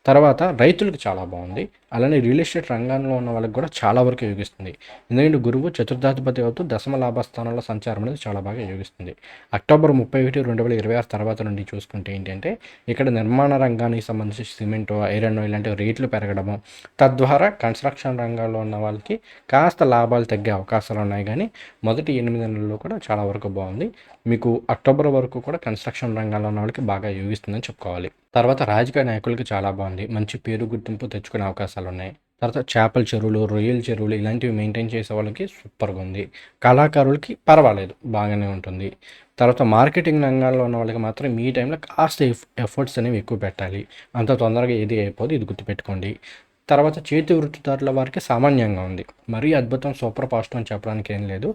తర్వాత రైతులకు చాలా బాగుంది. అలానే రియల్ ఎస్టేట్ రంగంలో ఉన్న వాళ్ళకి కూడా చాలా వరకు యోగిస్తుంది. ఎందుకంటే గురువు చతుర్థాధిపతి అవుతూ దశమ లాభస్థానంలో సంచారం అనేది చాలా బాగా యోగిస్తుంది. అక్టోబర్ 31, 2026 తర్వాత నుండి చూసుకుంటే ఏంటంటే ఇక్కడ నిర్మాణ రంగానికి సంబంధించి సిమెంట్, ఐరన్ ఇలాంటి రేట్లు పెరగడము, తద్వారా కన్స్ట్రక్షన్ రంగాల్లో ఉన్న వాళ్ళకి కాస్త లాభాలు తగ్గే అవకాశాలు ఉన్నాయి. కానీ మొదటి 8 నెలల్లో కూడా చాలా వరకు బాగుంది. మీకు అక్టోబర్ వరకు కూడా కన్స్ట్రక్షన్ రంగంలో ఉన్న వాళ్ళకి బాగా యోగిస్తుందని చెప్పుకోవాలి. తర్వాత రాజకీయ నాయకులకి చాలా బాగుంది. మంచి పేరు గుర్తింపు తెచ్చుకునే అవకాశాలు ఉన్నాయి. తర్వాత చేపల చెరువులు, రొయ్యల చెరువులు ఇలాంటివి మెయింటైన్ చేసే వాళ్ళకి సూపర్గా ఉంది. కళాకారులకి పర్వాలేదు, బాగానే ఉంటుంది. తర్వాత మార్కెటింగ్ రంగాల్లో ఉన్న వాళ్ళకి మాత్రం ఈ టైంలో కాస్త ఎఫర్ట్స్ అనేవి ఎక్కువ పెట్టాలి. అంత తొందరగా ఏది అయిపోదు, ఇది గుర్తుపెట్టుకోండి. తర్వాత చేతి వృత్తిదారుల వారికి సామాన్యంగా ఉంది. మరీ అద్భుతం సూపర్ పాజిటివ్ అని చెప్పడానికి ఏం లేదు.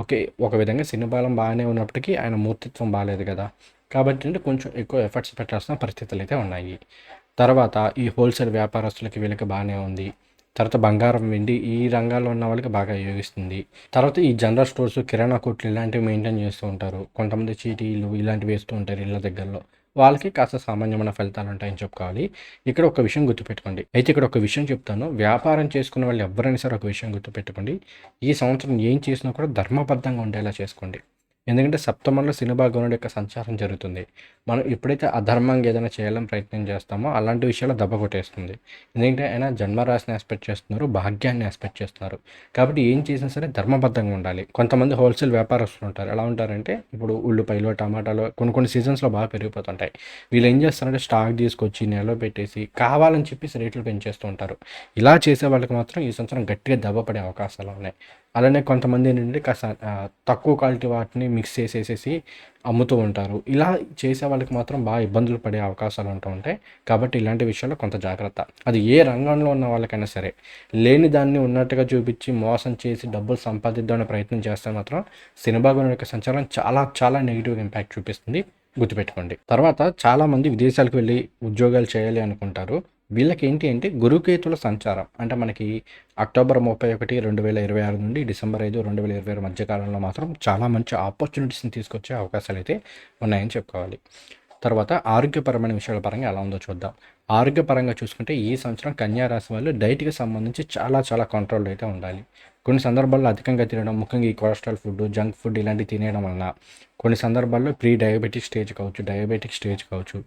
ఓకే, ఒక విధంగా సినిబాలం బాగానే ఉన్నప్పటికీ ఆయన మూర్తిత్వం బాగాలేదు కదా, కాబట్టి అంటే కొంచెం ఎక్కువ ఎఫర్ట్స్ పెట్టాల్సిన పరిస్థితులు అయితే ఉన్నాయి. తర్వాత ఈ హోల్సేల్ వ్యాపారస్తులకి వీళ్ళకి బాగానే ఉంది. తర్వాత బంగారం, వెండి ఈ రంగాల్లో ఉన్న వాళ్ళకి బాగా యోగిస్తుంది. తర్వాత ఈ జనరల్ స్టోర్స్, కిరాణా కొట్లు ఇలాంటివి మెయింటైన్ చేస్తూ ఉంటారు. కొంతమంది చీటీలు ఇలాంటివి వేస్తూ ఉంటారు ఇళ్ళ దగ్గరలో, వాళ్ళకి కాస్త సామాన్యమైన ఫలితాలు ఉంటాయని చెప్పుకోవాలి. ఇక్కడ ఒక విషయం గుర్తుపెట్టుకోండి. అయితే ఇక్కడ ఒక విషయం చెప్తాను, వ్యాపారం చేసుకునే వాళ్ళు ఎవరైనా సరే ఒక విషయం గుర్తుపెట్టుకోండి. ఈ సంవత్సరం ఏం చేసినా కూడా ధర్మబద్ధంగా ఉండేలా చేసుకోండి. ఎందుకంటే సప్తమంలో శని భగవానుడి యొక్క సంచారం జరుగుతుంది. మనం ఎప్పుడైతే అధర్మంగా ఏదైనా చేయాలని ప్రయత్నం చేస్తామో అలాంటి విషయాలు దెబ్బ కొట్టేస్తుంది. ఎందుకంటే ఆయన జన్మరాశిని ఎక్స్పెక్ట్ చేస్తున్నారు, భాగ్యాన్ని ఎక్స్పెక్ట్ చేస్తున్నారు. కాబట్టి ఏం చేసినా సరే ధర్మబద్ధంగా ఉండాలి. కొంతమంది హోల్సేల్ వ్యాపారస్తులు ఉంటారు. ఎలా ఉంటారంటే ఇప్పుడు ఉల్లిపాయలు, టమాటాలు కొన్ని సీజన్స్లో బాగా పెరిగిపోతుంటాయి. వీళ్ళు ఏం చేస్తారంటే స్టాక్ తీసుకొచ్చి నెలలో పెట్టేసి కావాలని చెప్పేసి రేట్లు పెంచేస్తూ ఉంటారు. ఇలా చేసే వాళ్ళకి మాత్రం ఈ సంవత్సరం గట్టిగా దెబ్బ పడే అవకాశాలు ఉన్నాయి. అలానే కొంతమంది ఏంటంటే కాస్త తక్కువ క్వాలిటీ వాటిని మిక్స్ చేసేసేసి అమ్ముతూ ఉంటారు. ఇలా చేసే వాళ్ళకి మాత్రం బాగా ఇబ్బందులు పడే అవకాశాలు ఉంటూ ఉంటాయి. కాబట్టి ఇలాంటి విషయాల్లో కొంత జాగ్రత్త. అది ఏ రంగంలో ఉన్న వాళ్ళకైనా సరే, లేని దాన్ని ఉన్నట్టుగా చూపించి మోసం చేసి డబ్బులు సంపాదిద్దామనే ప్రయత్నం చేస్తే మాత్రం శని భగవానుడి యొక్క సంచారం చాలా చాలా నెగిటివ్ ఇంపాక్ట్ చూపిస్తుంది, గుర్తుపెట్టుకోండి. తర్వాత చాలామంది విదేశాలకు వెళ్ళి ఉద్యోగాలు చేయాలి అనుకుంటారు. వీళ్ళకి ఏంటి అంటే గురుకేతుల సంచారం అంటే మనకి అక్టోబర్ 31, 2026 నుండి డిసెంబర్ 5, 2026 మధ్యకాలంలో మాత్రం చాలా మంచి ఆపర్చునిటీస్ని తీసుకొచ్చే అవకాశాలు అయితే ఉన్నాయని చెప్పుకోవాలి. తర్వాత ఆరోగ్యపరమైన విషయాల పరంగా ఎలా ఉందో చూద్దాం. ఆరోగ్యపరంగా చూసుకుంటే ఈ సంవత్సరం కన్యా రాశి వాళ్ళు డైట్కి సంబంధించి చాలా చాలా కంట్రోల్ అయితే ఉండాలి. కొన్ని సందర్భాల్లో అధికంగా తినడం, ముఖ్యంగా ఈ కొలెస్ట్రాల్ ఫుడ్, జంక్ ఫుడ్ ఇలాంటివి తినేయడం వలన కొన్ని సందర్భాల్లో డయాబెటిక్ స్టేజ్ కావచ్చు,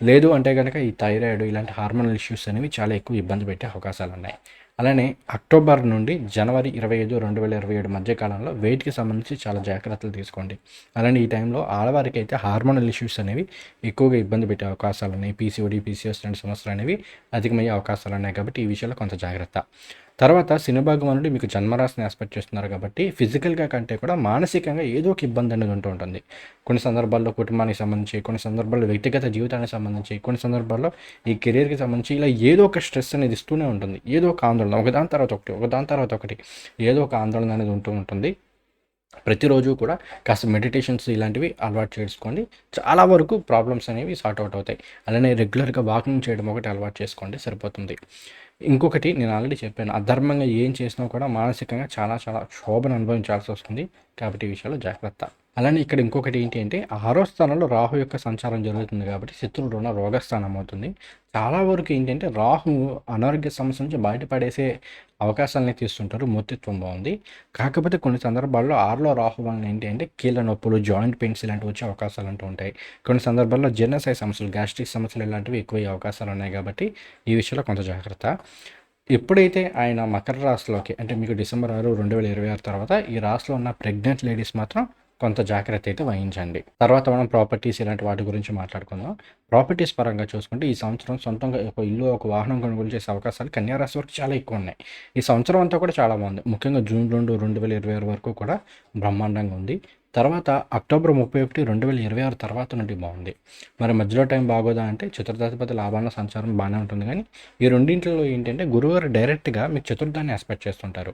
లేదు అంటే కనుక ఈ థైరాయిడ్ ఇలాంటి హార్మోనల్ ఇష్యూస్ అనేవి చాలా ఎక్కువ ఇబ్బంది పెట్టే అవకాశాలు ఉన్నాయి. అలానే అక్టోబర్ నుండి జనవరి 25, 2027 మధ్య కాలంలో వెయిట్కి సంబంధించి చాలా జాగ్రత్తలు తీసుకోండి. అలానే ఈ టైంలో ఆడవారికి అయితే హార్మోనల్ ఇష్యూస్ అనేవి ఎక్కువగా ఇబ్బంది పెట్టే అవకాశాలు ఉన్నాయి. పీసీఓడి, పీసీఎస్ లాంటి సమస్యలు అనేవి అధికమయ్యే అవకాశాలు ఉన్నాయి. కాబట్టి ఈ విషయంలో కొంత జాగ్రత్త. తర్వాత శని భగవానుడు మీకు జన్మరాశిని ఎక్స్పెక్ట్ చేస్తున్నారు కాబట్టి ఫిజికల్గా కంటే కూడా మానసికంగా ఏదో ఒక ఇబ్బంది అనేది ఉంటూ ఉంటుంది. కొన్ని సందర్భాల్లో కుటుంబానికి సంబంధించి, కొన్ని సందర్భాల్లో వ్యక్తిగత జీవితానికి సంబంధించి, కొన్ని సందర్భాల్లో ఈ కెరీర్కి సంబంధించి ఇలా ఏదో ఒక స్ట్రెస్ అనేది ఇస్తూనే ఉంటుంది. ఏదో ఒక ఆందోళన ఒకదాని తర్వాత ఒకటి ఏదో ఒక ఆందోళన అనేది ఉంటూ ఉంటుంది. ప్రతిరోజు కూడా కాస్త మెడిటేషన్స్ ఇలాంటివి అలవాటు చేసుకోండి. చాలా వరకు ప్రాబ్లమ్స్ అనేవి సార్ట్ అవుట్ అవుతాయి. అలానే రెగ్యులర్గా వాకింగ్ చేయడం ఒకటి అలవాటు చేసుకోండి, సరిపోతుంది. ఇంకొకటి నేను ఆల్రెడీ చెప్పాను, అధర్మంగా ఏం చేసినా కూడా మానసికంగా చాలా చాలా క్షోభను అనుభవించాల్సి వస్తుంది. కాబట్టి ఈ విషయంలో జాగ్రత్త. అలానే ఇక్కడ ఇంకొకటి ఏంటి అంటే 6వ స్థానంలో రాహు యొక్క సంచారం జరుగుతుంది కాబట్టి శత్రువులు ఉన్న రోగస్థానం అవుతుంది. చాలా వరకు ఏంటంటే రాహు అనారోగ్య సమస్య నుంచి బయటపడేసే అవకాశాలని తీస్తుంటారు. మూర్తిత్వం బాగుంది. కాకపోతే కొన్ని సందర్భాల్లో 6లో రాహు వలన ఏంటి అంటే కీళ్ళ నొప్పులు, జాయింట్ పెయిన్స్ ఇలాంటివి వచ్చే అవకాశాలు అంటూ ఉంటాయి. కొన్ని సందర్భాల్లో జీర్ణశయ సమస్యలు, గ్యాస్ట్రిక్ సమస్యలు ఇలాంటివి ఎక్కువయ్యే అవకాశాలు ఉన్నాయి. కాబట్టి ఈ విషయంలో కొంత జాగ్రత్త. ఎప్పుడైతే ఆయన మకర రాశిలోకి అంటే మీకు డిసెంబర్ 6, 2026 తర్వాత ఈ రాశిలో ఉన్న ప్రెగ్నెంట్ లేడీస్ మాత్రం కొంత జాగ్రత్త అయితే వహించండి. తర్వాత మనం ప్రాపర్టీస్ ఇలాంటి వాటి గురించి మాట్లాడుకుందాం. ప్రాపర్టీస్ పరంగా చూసుకుంటే ఈ సంవత్సరం సొంతంగా ఒక ఇల్లు, ఒక వాహనం కొనుగోలు చేసే అవకాశాలు కన్యా రాశి వరకు చాలా ఎక్కువ ఉన్నాయి. ఈ సంవత్సరం అంతా కూడా చాలా బాగుంది. ముఖ్యంగా జూన్ 2, 2026 వరకు కూడా బ్రహ్మాండంగా ఉంది. తర్వాత అక్టోబర్ 31, 2026 తర్వాత నుండి బాగుంది. మరి మధ్యలో టైం బాగోదా అంటే చతుర్థాధిపతి లాభాల సంచారం బాగానే ఉంటుంది. కానీ ఈ రెండింటిలో ఏంటంటే గురువారు డైరెక్ట్గా మీకు చతుర్థాన్ని ఆస్పెక్ట్ చేస్తుంటారు.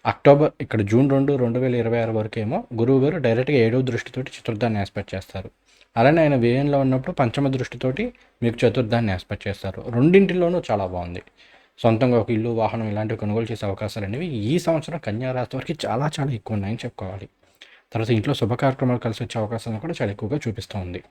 అక్టోబర్ ఇక్కడ జూన్ 2, 2026 వరకు ఏమో గురువు గారు డైరెక్ట్గా 7వ దృష్టితోటి చతుర్థాన్ని ఆస్పెక్ట్ చేస్తారు. అలానే ఆయన వ్యయంలో ఉన్నప్పుడు పంచమ దృష్టితోటి మీకు చతుర్థాన్ని ఆస్పెక్ట్ చేస్తారు. రెండింటిలోనూ చాలా బాగుంది. సొంతంగా ఒక ఇల్లు, వాహనం ఇలాంటివి కొనుగోలు చేసే అవకాశాలు అనేవి ఈ సంవత్సరం కన్యా రాశి వరకు చాలా చాలా ఎక్కువ ఉన్నాయని చెప్పుకోవాలి. తర్వాత ఇంట్లో శుభ కార్యక్రమాలు కలిసి వచ్చే అవకాశాలను కూడా చాలా ఎక్కువగా చూపిస్తూ ఉంది.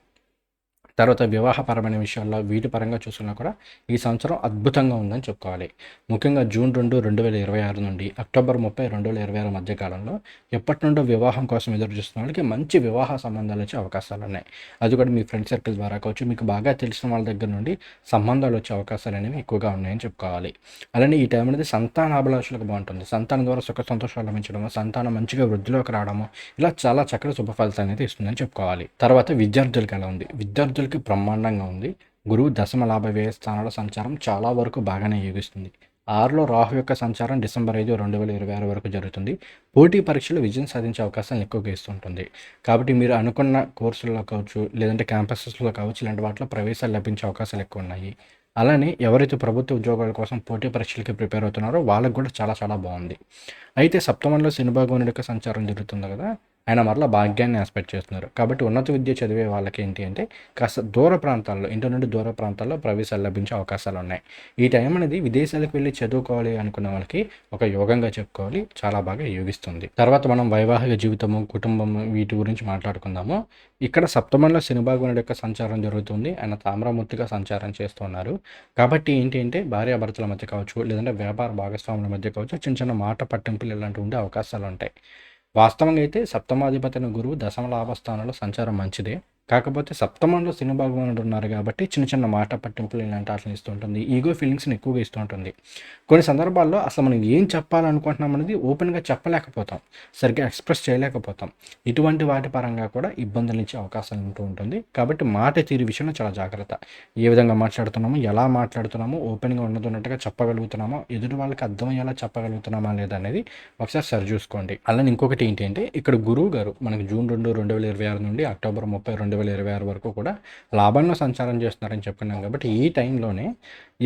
తర్వాత వివాహపరమైన విషయాల్లో వీటి పరంగా చూసుకున్నా కూడా ఈ సంవత్సరం అద్భుతంగా ఉందని చెప్పుకోవాలి. ముఖ్యంగా జూన్ 2, 2026 నుండి అక్టోబర్ 30, 2026 మధ్య కాలంలో ఎప్పటి నుండో వివాహం కోసం ఎదురు చూస్తున్న వాళ్ళకి మంచి వివాహ సంబంధాలు వచ్చే అవకాశాలు ఉన్నాయి. అది కూడా మీ ఫ్రెండ్ సర్కిల్ ద్వారా కావచ్చు, మీకు బాగా తెలిసిన వాళ్ళ దగ్గర నుండి సంబంధాలు వచ్చే అవకాశాలు అనేవి ఎక్కువగా ఉన్నాయని చెప్పుకోవాలి. అలానే ఈ టైం అనేది సంతానాభిలాషులకు బాగుంటుంది. సంతానం ద్వారా సుఖ సంతోషాలు లభించడము, సంతానం మంచిగా వృద్ధిలోకి రావడము, ఇలా చాలా చక్కటి శుభ ఫలితాలు అనేది ఇస్తుందని చెప్పుకోవాలి. తర్వాత విద్యార్థులకు ఎలా ఉంది? విద్యార్థులకి బ్రహ్మాండంగా ఉంది. గురువు దశమ లాభ వ్యయ స్థానాల సంచారం చాలా వరకు బాగానే యోగిస్తుంది. 6లో రాహు యొక్క సంచారం డిసెంబర్ 5, 2026 వరకు జరుగుతుంది. పోటీ పరీక్షలు విజయం సాధించే అవకాశాలను ఎక్కువగా ఇస్తుంటుంది. కాబట్టి మీరు అనుకున్న కోర్సుల్లో కావచ్చు, లేదంటే క్యాంపసెస్లో కావచ్చు, ఇలాంటి వాటిలో ప్రవేశాలు లభించే అవకాశాలు ఎక్కువ ఉన్నాయి. అలానే ఎవరైతే ప్రభుత్వ ఉద్యోగాల కోసం పోటీ పరీక్షలకి ప్రిపేర్ అవుతున్నారో వాళ్ళకు కూడా చాలా చాలా బాగుంది. అయితే సప్తమంలో శని భగవానుడి యొక్క సంచారం జరుగుతుంది కదా, ఆయన మరలా భాగ్యాన్ని ఆస్పెక్ట్ చేస్తున్నారు. కాబట్టి ఉన్నత విద్య చదివే వాళ్ళకి ఏంటి అంటే కాస్త దూర ప్రాంతాల్లో, ఇంటి నుండి దూర ప్రాంతాల్లో ప్రవేశాలు లభించే అవకాశాలు ఉన్నాయి. ఈ టైం అనేది విదేశాలకు వెళ్ళి చదువుకోవాలి అనుకున్న వాళ్ళకి ఒక యోగంగా చెప్పుకోవాలి, చాలా బాగా యోగిస్తుంది. తర్వాత మనం వైవాహిక జీవితము, కుటుంబము వీటి గురించి మాట్లాడుకుందాము. ఇక్కడ సప్తమంలో శని భగవానుడి యొక్క సంచారం జరుగుతుంది. ఆయన తామ్రమూర్తిగా సంచారం చేస్తున్నారు. కాబట్టి ఏంటి అంటే భార్యాభర్తల మధ్య కావచ్చు, లేదంటే వ్యాపార భాగస్వాముల మధ్య కావచ్చు, చిన్న చిన్న మాట పట్టింపులు ఇలాంటివి ఉండే అవకాశాలు ఉంటాయి. వాస్తవంగా అయితే సప్తమాధిపతి అయిన గురువు దశమ లాభస్థానంలో సంచారం మంచిదే. కాకపోతే సప్తమంలో శని భగవానుడు ఉన్నారు కాబట్టి చిన్న చిన్న మాట పట్టింపులు ఇలాంటి వాటిని ఇస్తూ ఉంటుంది. ఈగో ఫీలింగ్స్ని ఎక్కువగా ఇస్తూ ఉంటుంది. కొన్ని సందర్భాల్లో అసలు మనం ఏం చెప్పాలనుకుంటున్నాం అనేది ఓపెన్గా చెప్పలేకపోతాం, సరిగ్గా ఎక్స్ప్రెస్ చేయలేకపోతాం. ఇటువంటి వాటి పరంగా కూడా ఇబ్బందులు ఇచ్చే అవకాశాలు ఉంటూ ఉంటుంది. కాబట్టి మాట తీరు విషయంలో చాలా జాగ్రత్త. ఏ విధంగా మాట్లాడుతున్నామో, ఎలా మాట్లాడుతున్నామో, ఓపెన్గా ఉన్నట్టుగా చెప్పగలుగుతున్నామో, ఎదుటి వాళ్ళకి అర్థమయ్యేలా చెప్పగలుగుతున్నామా లేదా అనేది ఒకసారి సరి చూసుకోండి. అలానే ఇంకొకటి ఏంటి అంటే ఇక్కడ గురువు గారు మనకి జూన్ 2, 2026 నుండి అక్టోబర్ 30, 2026 వరకు కూడా లాభంలో సంచారం చేస్తున్నారని చెప్పుకున్నాం. కాబట్టి ఈ టైంలోనే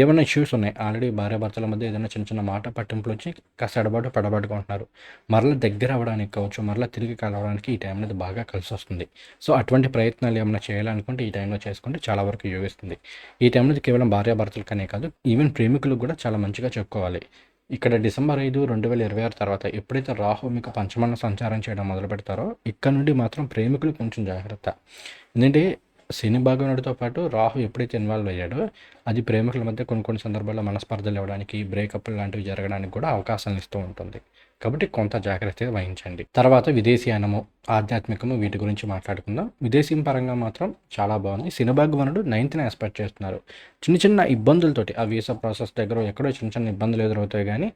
ఏమైనా ఇష్యూస్ ఉన్నాయి, ఆల్రెడీ భార్యాభర్తల మధ్య ఏదైనా చిన్న చిన్న మాట పట్టింపులు వచ్చి కాస్త పడబడుకుంటున్నారు, మరలా దగ్గర అవ్వడానికి కావచ్చు, మరలా తిరిగి కలవడానికి ఈ టైం అనేది బాగా కలిసి వస్తుంది. సో అటువంటి ప్రయత్నాలు ఏమైనా చేయాలనుకుంటే ఈ టైంలో చేసుకుంటే చాలా వరకు యోగిస్తుంది. ఈ టైం అనేది కేవలం భార్యాభర్తలకనే కాదు, ఈవెన్ ప్రేమికులకు కూడా చాలా మంచిగా చెప్పుకోవాలి. ఇక్కడ డిసెంబర్ 5, 2026 తర్వాత ఎప్పుడైతే రాహు మీకు పంచమంలో సంచారం చేయడం మొదలు పెడతారో ఇక్కడ నుండి మాత్రం ప్రేమికులు కొంచెం జాగ్రత్త. ఎందుకంటే శని భగవానుడితో పాటు రాహు ఎప్పుడైతే ఇన్వాల్వ్ అయ్యాడో అది ప్రేమికుల మధ్య కొన్ని సందర్భాల్లో మనస్పర్ధలు ఇవ్వడానికి, బ్రేకప్ లాంటివి జరగడానికి కూడా అవకాశాలు ఇస్తూ ఉంటుంది. కాబట్టి కొంత జాగ్రత్తగా వహించండి. తర్వాత విదేశీయానము, ఆధ్యాత్మికము వీటి గురించి మాట్లాడుకుందాం. విదేశీ పరంగా మాత్రం చాలా బాగుంది. శని భగవానుడు 9th ఆస్పెక్ట్ చేస్తున్నారు. చిన్న చిన్న ఇబ్బందులతోటి ఆ వీసా ప్రాసెస్ దగ్గర ఎక్కడో చిన్న చిన్న ఇబ్బందులు ఎదురవుతాయి కానీ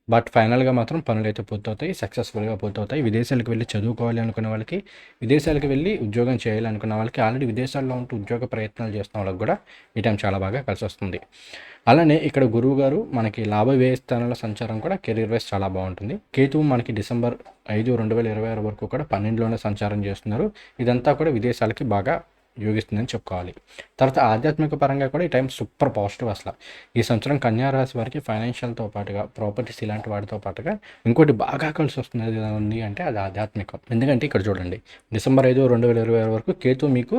బట్ ఫైనల్గా మాత్రం పనులు అయితే పూర్తవుతాయి, సక్సెస్ఫుల్గా పూర్తవుతాయి. విదేశాలకు వెళ్ళి చదువుకోవాలి అనుకున్న వాళ్ళకి, విదేశాలకు వెళ్ళి ఉద్యోగం చేయాలి అనుకున్న వాళ్ళకి, ఆల్రెడీ విదేశాల్లో ఉంటూ ఉద్యోగ ప్రయత్నాలు చేస్తున్న వాళ్ళకి కూడా ఈ టైం చాలా బాగా కలిసి వస్తుంది. అలానే ఇక్కడ గురువు గారు మనకి లాభ వ్యయ స్థానాల సంచారం కూడా కెరీర్ వైజ్ చాలా బాగుంటుంది. కేతువు మనకి డిసెంబర్ 5, 2026 వరకు కూడా 12లోనే సంచారం చేస్తున్నారు. ఇదంతా కూడా విదేశాలకి బాగా యోగిస్తుందని చెప్పుకోవాలి. తర్వాత ఆధ్యాత్మిక పరంగా కూడా ఈ టైం సూపర్ పాజిటివ్ అసలు. ఈ సంవత్సరం కన్యా రాశి వారికి ఫైనాన్షియల్తో పాటుగా ప్రాపర్టీస్ ఇలాంటి వాటితో పాటుగా ఇంకోటి బాగా కలిసి వస్తున్నది ఉంది అంటే అది ఆధ్యాత్మికం. ఎందుకంటే ఇక్కడ చూడండి, డిసెంబర్ 5, 2026 వరకు కేతు మీకు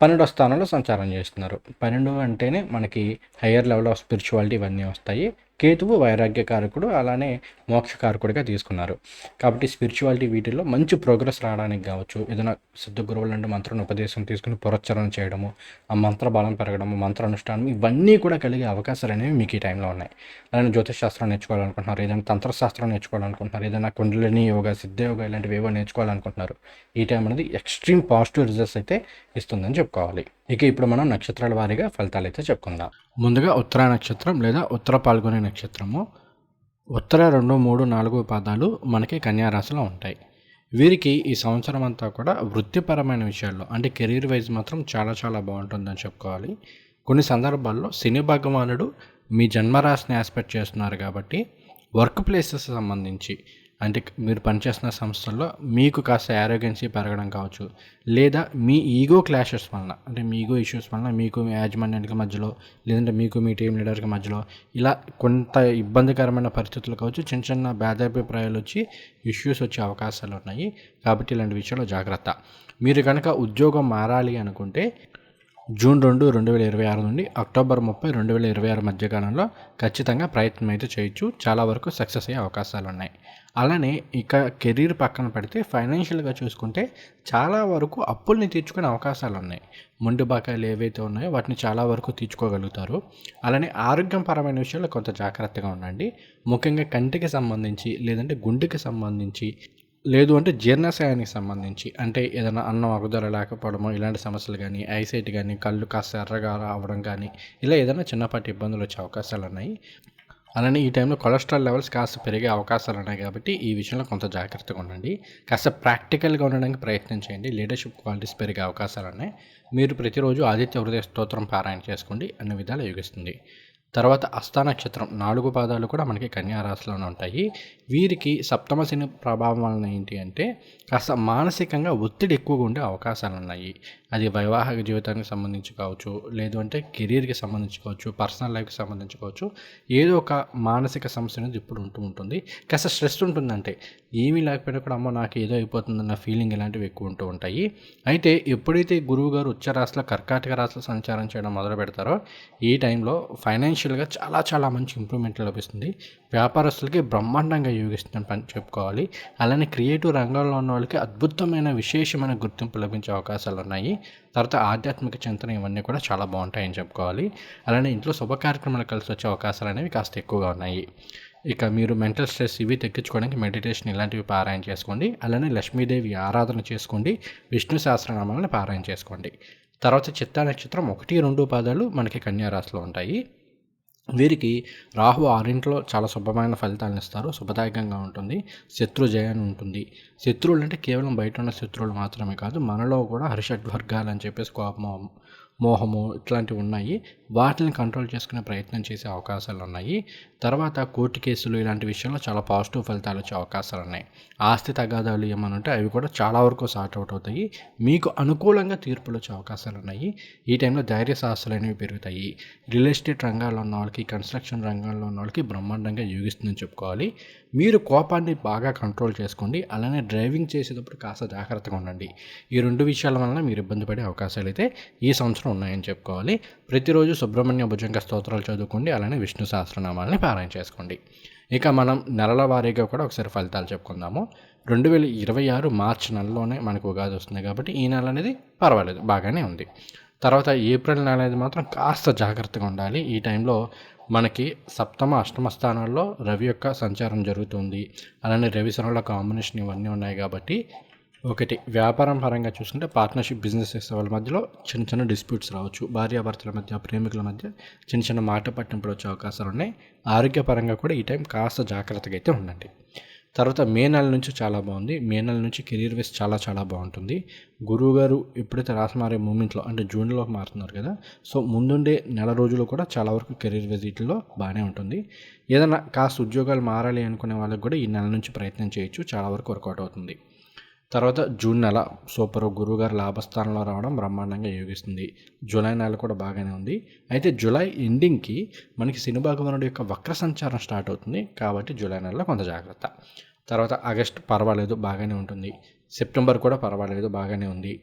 12వ స్థానంలో సంచారం చేస్తున్నారు. 12 అంటేనే మనకి హయ్యర్ లెవెల్ ఆఫ్ స్పిరిచువాలిటీ ఇవన్నీ వస్తాయి. కేతువు వైరాగ్యకారకుడు, అలానే మోక్షకారకుడిగా తీసుకున్నారు. కాబట్టి స్పిరిచువాలిటీ వీటిల్లో మంచి ప్రోగ్రెస్ రావడానికి కావచ్చు, ఏదైనా సిద్ధ గురువుల నుండి మంత్రాన్ని ఉపదేశం తీసుకుని పురస్చరణ చేయడము, ఆ మంత్ర బలం పెరగడము, మంత్ర అనుష్ఠానం ఇవన్నీ కూడా కలిగే అవకాశాలు అనేవి మీకు ఈ టైంలో ఉన్నాయి. అలానే జ్యోతిష్ శాస్త్రం నేర్చుకోవాలనుకుంటున్నారు, ఏదైనా తంత్రశాస్త్రం నేర్చుకోవాలనుకుంటున్నారు, ఏదైనా కుండలిని యోగా, సిద్ధ యోగా ఇలాంటివి ఏవో నేర్చుకోవాలనుకుంటున్నారు. ఈ టైం అనేది ఎక్స్ట్రీమ్ పాజిటివ్ రిజల్ట్స్ అయితే ఇస్తుందని చెప్పుకోవాలి. ఇక ఇప్పుడు మనం నక్షత్రాల వారీగా ఫలితాలు అయితే చెప్పుకుందాం. ముందుగా ఉత్తర నక్షత్రం లేదా ఉత్తర పాల్గొనే నక్షత్రము. ఉత్తర 2, 3, 4 పాదాలు మనకి కన్యా రాశిలో ఉంటాయి. వీరికి ఈ సంవత్సరం అంతా కూడా వృత్తిపరమైన విషయాల్లో అంటే కెరీర్ వైజ్ మాత్రం చాలా చాలా బాగుంటుందని చెప్పుకోవాలి. కొన్ని సందర్భాల్లో శని భగవానుడు మీ జన్మరాశిని ఆస్పెక్ట్ చేస్తున్నారు కాబట్టి వర్క్ ప్లేసెస్ సంబంధించి అంటే మీరు పనిచేస్తున్న సంస్థల్లో మీకు కాస్త యారోగెన్సీ పెరగడం కావచ్చు, లేదా మీ ఈగో క్లాషెస్ వలన అంటే మీ ఈగో ఇష్యూస్ వలన మీకు మీ యాజమాన్యానికి మధ్యలో, లేదంటే మీకు మీ టీం లీడర్కి మధ్యలో ఇలా కొంత ఇబ్బందికరమైన పరిస్థితులు కావచ్చు, చిన్న చిన్న భేదాభిప్రాయాలు వచ్చి ఇష్యూస్ వచ్చే అవకాశాలు ఉన్నాయి. కాబట్టి ఇలాంటి విషయంలో జాగ్రత్త. మీరు కనుక ఉద్యోగం మారాలి అనుకుంటే జూన్ 2, 2026 నుండి అక్టోబర్ 30, 2026 మధ్యకాలంలో ఖచ్చితంగా ప్రయత్నం అయితే చేయొచ్చు. చాలా వరకు సక్సెస్ అయ్యే అవకాశాలు ఉన్నాయి. అలానే ఇక కెరీర్ పక్కన పెడితే ఫైనాన్షియల్గా చూసుకుంటే చాలా వరకు అప్పుల్ని తీర్చుకునే అవకాశాలు ఉన్నాయి. మొండి బకాయిలు ఏవైతే ఉన్నాయో వాటిని చాలా వరకు తీర్చుకోగలుగుతారు. అలానే ఆరోగ్యపరమైన విషయాల్లో కొంత జాగ్రత్తగా ఉండండి. ముఖ్యంగా కంటికి సంబంధించి, లేదంటే గుండెకి సంబంధించి, లేదు అంటే జీర్ణాశయానికి సంబంధించి అంటే ఏదైనా అన్నం అరుగుదల లేకపోవడమో ఇలాంటి సమస్యలు కానీ, ఐసైట్ కానీ, కళ్ళు కాస్త ఎర్రగా రావడం కానీ ఇలా ఏదైనా చిన్నపాటి ఇబ్బందులు వచ్చే అవకాశాలు ఉన్నాయి. అలానే ఈ టైంలో కొలెస్ట్రాల్ లెవెల్స్ కాస్త పెరిగే అవకాశాలు ఉన్నాయి కాబట్టి ఈ విషయంలో కొంత జాగ్రత్తగా ఉండండి. కాస్త ప్రాక్టికల్గా ఉండడానికి ప్రయత్నం చేయండి. లీడర్షిప్ క్వాలిటీస్ పెరిగే అవకాశాలు ఉన్నాయి. మీరు ప్రతిరోజు ఆదిత్య హృదయ స్తోత్రం పారాయణ చేసుకోండి, అన్ని విధాలు యోగిస్తుంది. తర్వాత హస్త నక్షత్రం 4 పాదాలు కూడా మనకి కన్యా రాశిలోనే ఉంటాయి. వీరికి సప్తమ శని ప్రభావం వలన ఏంటి అంటే కాస్త మానసికంగా ఒత్తిడి ఎక్కువగా ఉండే అవకాశాలు ఉన్నాయి. అది వైవాహిక జీవితానికి సంబంధించి కావచ్చు, లేదు అంటే కెరీర్కి సంబంధించి కావచ్చు, పర్సనల్ లైఫ్కి సంబంధించి కావచ్చు, ఏదో ఒక మానసిక సమస్య అనేది ఇప్పుడు ఉంటుంది. కాస్త స్ట్రెస్ ఉంటుందంటే ఏమీ లేకపోయినా కూడా అమ్మో నాకు ఏదో అయిపోతుందన్న ఫీలింగ్ ఇలాంటివి ఎక్కువ ఉంటాయి. అయితే ఎప్పుడైతే గురువు గారు ఉచ్చ రాశిలో కర్కాటక రాశిలో సంచారం చేయడం మొదలు పెడతారో ఈ టైంలో ఫైనాన్షియల్గా చాలా చాలా మంచి ఇంప్రూవ్మెంట్ లభిస్తుంది. వ్యాపారస్తులకి బ్రహ్మాండంగా యోగిస్తుందని పని చెప్పుకోవాలి. అలానే క్రియేటివ్ రంగంలో ఉన్న వాళ్ళకి అద్భుతమైన విశేషమైన గుర్తింపు లభించే అవకాశాలు ఉన్నాయి. తర్వాత ఆధ్యాత్మిక చింతన ఇవన్నీ కూడా చాలా బాగుంటాయని చెప్పుకోవాలి. అలానే ఇంట్లో శుభ కార్యక్రమాలు కలిసి వచ్చే అవకాశాలు అనేవి కాస్త ఎక్కువగా ఉన్నాయి. ఇక మీరు మెంటల్ స్ట్రెస్ ఇవి తగ్గించుకోవడానికి మెడిటేషన్ ఇలాంటివి పారాయణ చేసుకోండి. అలానే లక్ష్మీదేవి ఆరాధన చేసుకోండి, విష్ణు సహస్రనామాలను పారాయణ చేసుకోండి. తర్వాత చిత్తా నక్షత్రం 1, 2 పాదాలు మనకి కన్యా రాశిలో ఉంటాయి. వీరికి రాహు 6 చాలా శుభమైన ఫలితాలను ఇస్తారు. శుభదాయకంగా ఉంటుంది. శత్రు జయాన్ని ఉంటుంది. శత్రువులు అంటే కేవలం బయట ఉన్న శత్రువులు మాత్రమే కాదు, మనలో కూడా హర్షడ్వర్గాలు అని చెప్పేసి కోపము, మోహము ఇట్లాంటివి ఉన్నాయి. వాటిని కంట్రోల్ చేసుకునే ప్రయత్నం చేసే అవకాశాలు ఉన్నాయి. తర్వాత కోర్టు కేసులు ఇలాంటి విషయంలో చాలా పాజిటివ్ ఫలితాలు వచ్చే అవకాశాలు ఉన్నాయి. ఆస్తి తగాదాలు ఏమని ఉంటే అవి కూడా చాలా వరకు సార్ట్ అవుట్ అవుతాయి. మీకు అనుకూలంగా తీర్పులు వచ్చే అవకాశాలు ఉన్నాయి. ఈ టైంలో ధైర్య సాహసాలు అనేవి పెరుగుతాయి. రియల్ ఎస్టేట్ రంగాల్లో ఉన్న వాళ్ళకి, కన్స్ట్రక్షన్ రంగంలో ఉన్న వాళ్ళకి బ్రహ్మాండంగా యోగిస్తుందని చెప్పుకోవాలి. మీరు కోపాన్ని బాగా కంట్రోల్ చేసుకోండి. అలానే డ్రైవింగ్ చేసేటప్పుడు కాస్త జాగ్రత్తగా ఉండండి. ఈ 2 విషయాల వలన మీరు ఇబ్బంది పడే అవకాశాలు అయితే ఈ సంవత్సరం ఉన్నాయని చెప్పుకోవాలి. ప్రతిరోజు సుబ్రహ్మణ్య భుజంగ స్తోత్రాలు చదువుకోండి. అలానే విష్ణు సహస్రనామాలని పారాయణ చేసుకోండి. ఇక మనం నెలల వారీగా కూడా ఒకసారి ఫలితాలు చెప్పుకుందాము. 2026 మార్చి నెలలోనే మనకు ఉగాది వస్తుంది కాబట్టి ఈ నెల అనేది పర్వాలేదు, బాగానే ఉంది. తర్వాత ఏప్రిల్ నెల అనేది మాత్రం కాస్త జాగ్రత్తగా ఉండాలి. ఈ టైంలో మనకి సప్తమ, అష్టమ స్థానాల్లో రవి యొక్క సంచారం జరుగుతుంది. అలానే రవి శనుల కాంబినేషన్ ఇవన్నీ ఉన్నాయి కాబట్టి ఒకటి వ్యాపారం పరంగా చూసుకుంటే పార్ట్నర్షిప్ బిజినెస్ చేసే వాళ్ళ మధ్యలో చిన్న చిన్న డిస్ప్యూట్స్ రావచ్చు. భార్యాభర్తల మధ్య, ప్రేమికుల మధ్య చిన్న చిన్న మాట పట్టింపులు వచ్చే అవకాశాలు ఉన్నాయి. ఆరోగ్యపరంగా కూడా ఈ టైం కాస్త జాగ్రత్తగా అయితే ఉండండి. తర్వాత మే నెల నుంచి చాలా బాగుంది. మే నెల నుంచి కెరీర్ వైస్ చాలా చాలా బాగుంటుంది. గురువు గారు ఎప్పుడైతే రాశి మారే మూమెంట్లో అంటే జూన్లోకి మారుతున్నారు కదా, సో ముందుండే నెల రోజులు కూడా చాలా వరకు కెరీర్ వైజ్ వీటిలో బాగానే ఉంటుంది. ఏదైనా కాస్త ఉద్యోగాలు మారాలి అనుకునే వాళ్ళకి కూడా ఈ నెల నుంచి ప్రయత్నం చేయొచ్చు, చాలా వరకు వర్కౌట్ అవుతుంది. తర్వాత జూన్ నెల సూపర్, గురువుగారు లాభస్థానంలో రావడం బ్రహ్మాండంగా యోగిస్తుంది. జూలై నెల కూడా బాగానే ఉంది. అయితే జూలై ఎండింగ్కి మనకి శని భగవానుడి యొక్క వక్ర సంచారం స్టార్ట్ అవుతుంది. కాబట్టి జూలై నెలలో కొంత జాగ్రత్త. తర్వాత ఆగస్ట్ పర్వాలేదు, బాగానే ఉంటుంది. సెప్టెంబర్ కూడా పర్వాలేదు, బాగానే ఉంది.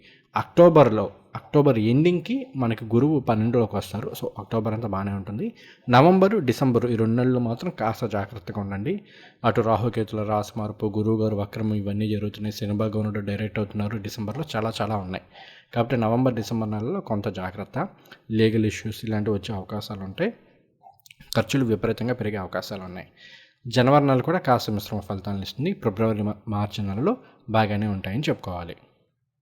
అక్టోబర్ ఎండింగ్కి మనకి గురువు 12లోకి వస్తారు. సో అక్టోబర్ అంతా బాగానే ఉంటుంది. నవంబరు, డిసెంబరు ఈ 2 నెలలు మాత్రం కాస్త జాగ్రత్తగా ఉండండి. అటు రాహుకేతుల రాశి మార్పు, గురువు గారు వక్రం ఇవన్నీ జరుగుతున్నాయి. శని భగవానుడు డైరెక్ట్ అవుతున్నారు. డిసెంబర్లో చాలా ఉన్నాయి. కాబట్టి నవంబర్, డిసెంబర్ నెలలో కొంత జాగ్రత్త. లీగల్ ఇష్యూస్ ఇలాంటివి వచ్చే అవకాశాలు ఉంటాయి. ఖర్చులు విపరీతంగా పెరిగే అవకాశాలు ఉన్నాయి. జనవరి నెల కూడా కాస్త మిశ్రమ ఫలితాలను ఇస్తుంది. ఫిబ్రవరి, మార్చి నెలలో బాగానే ఉంటాయని చెప్పుకోవాలి.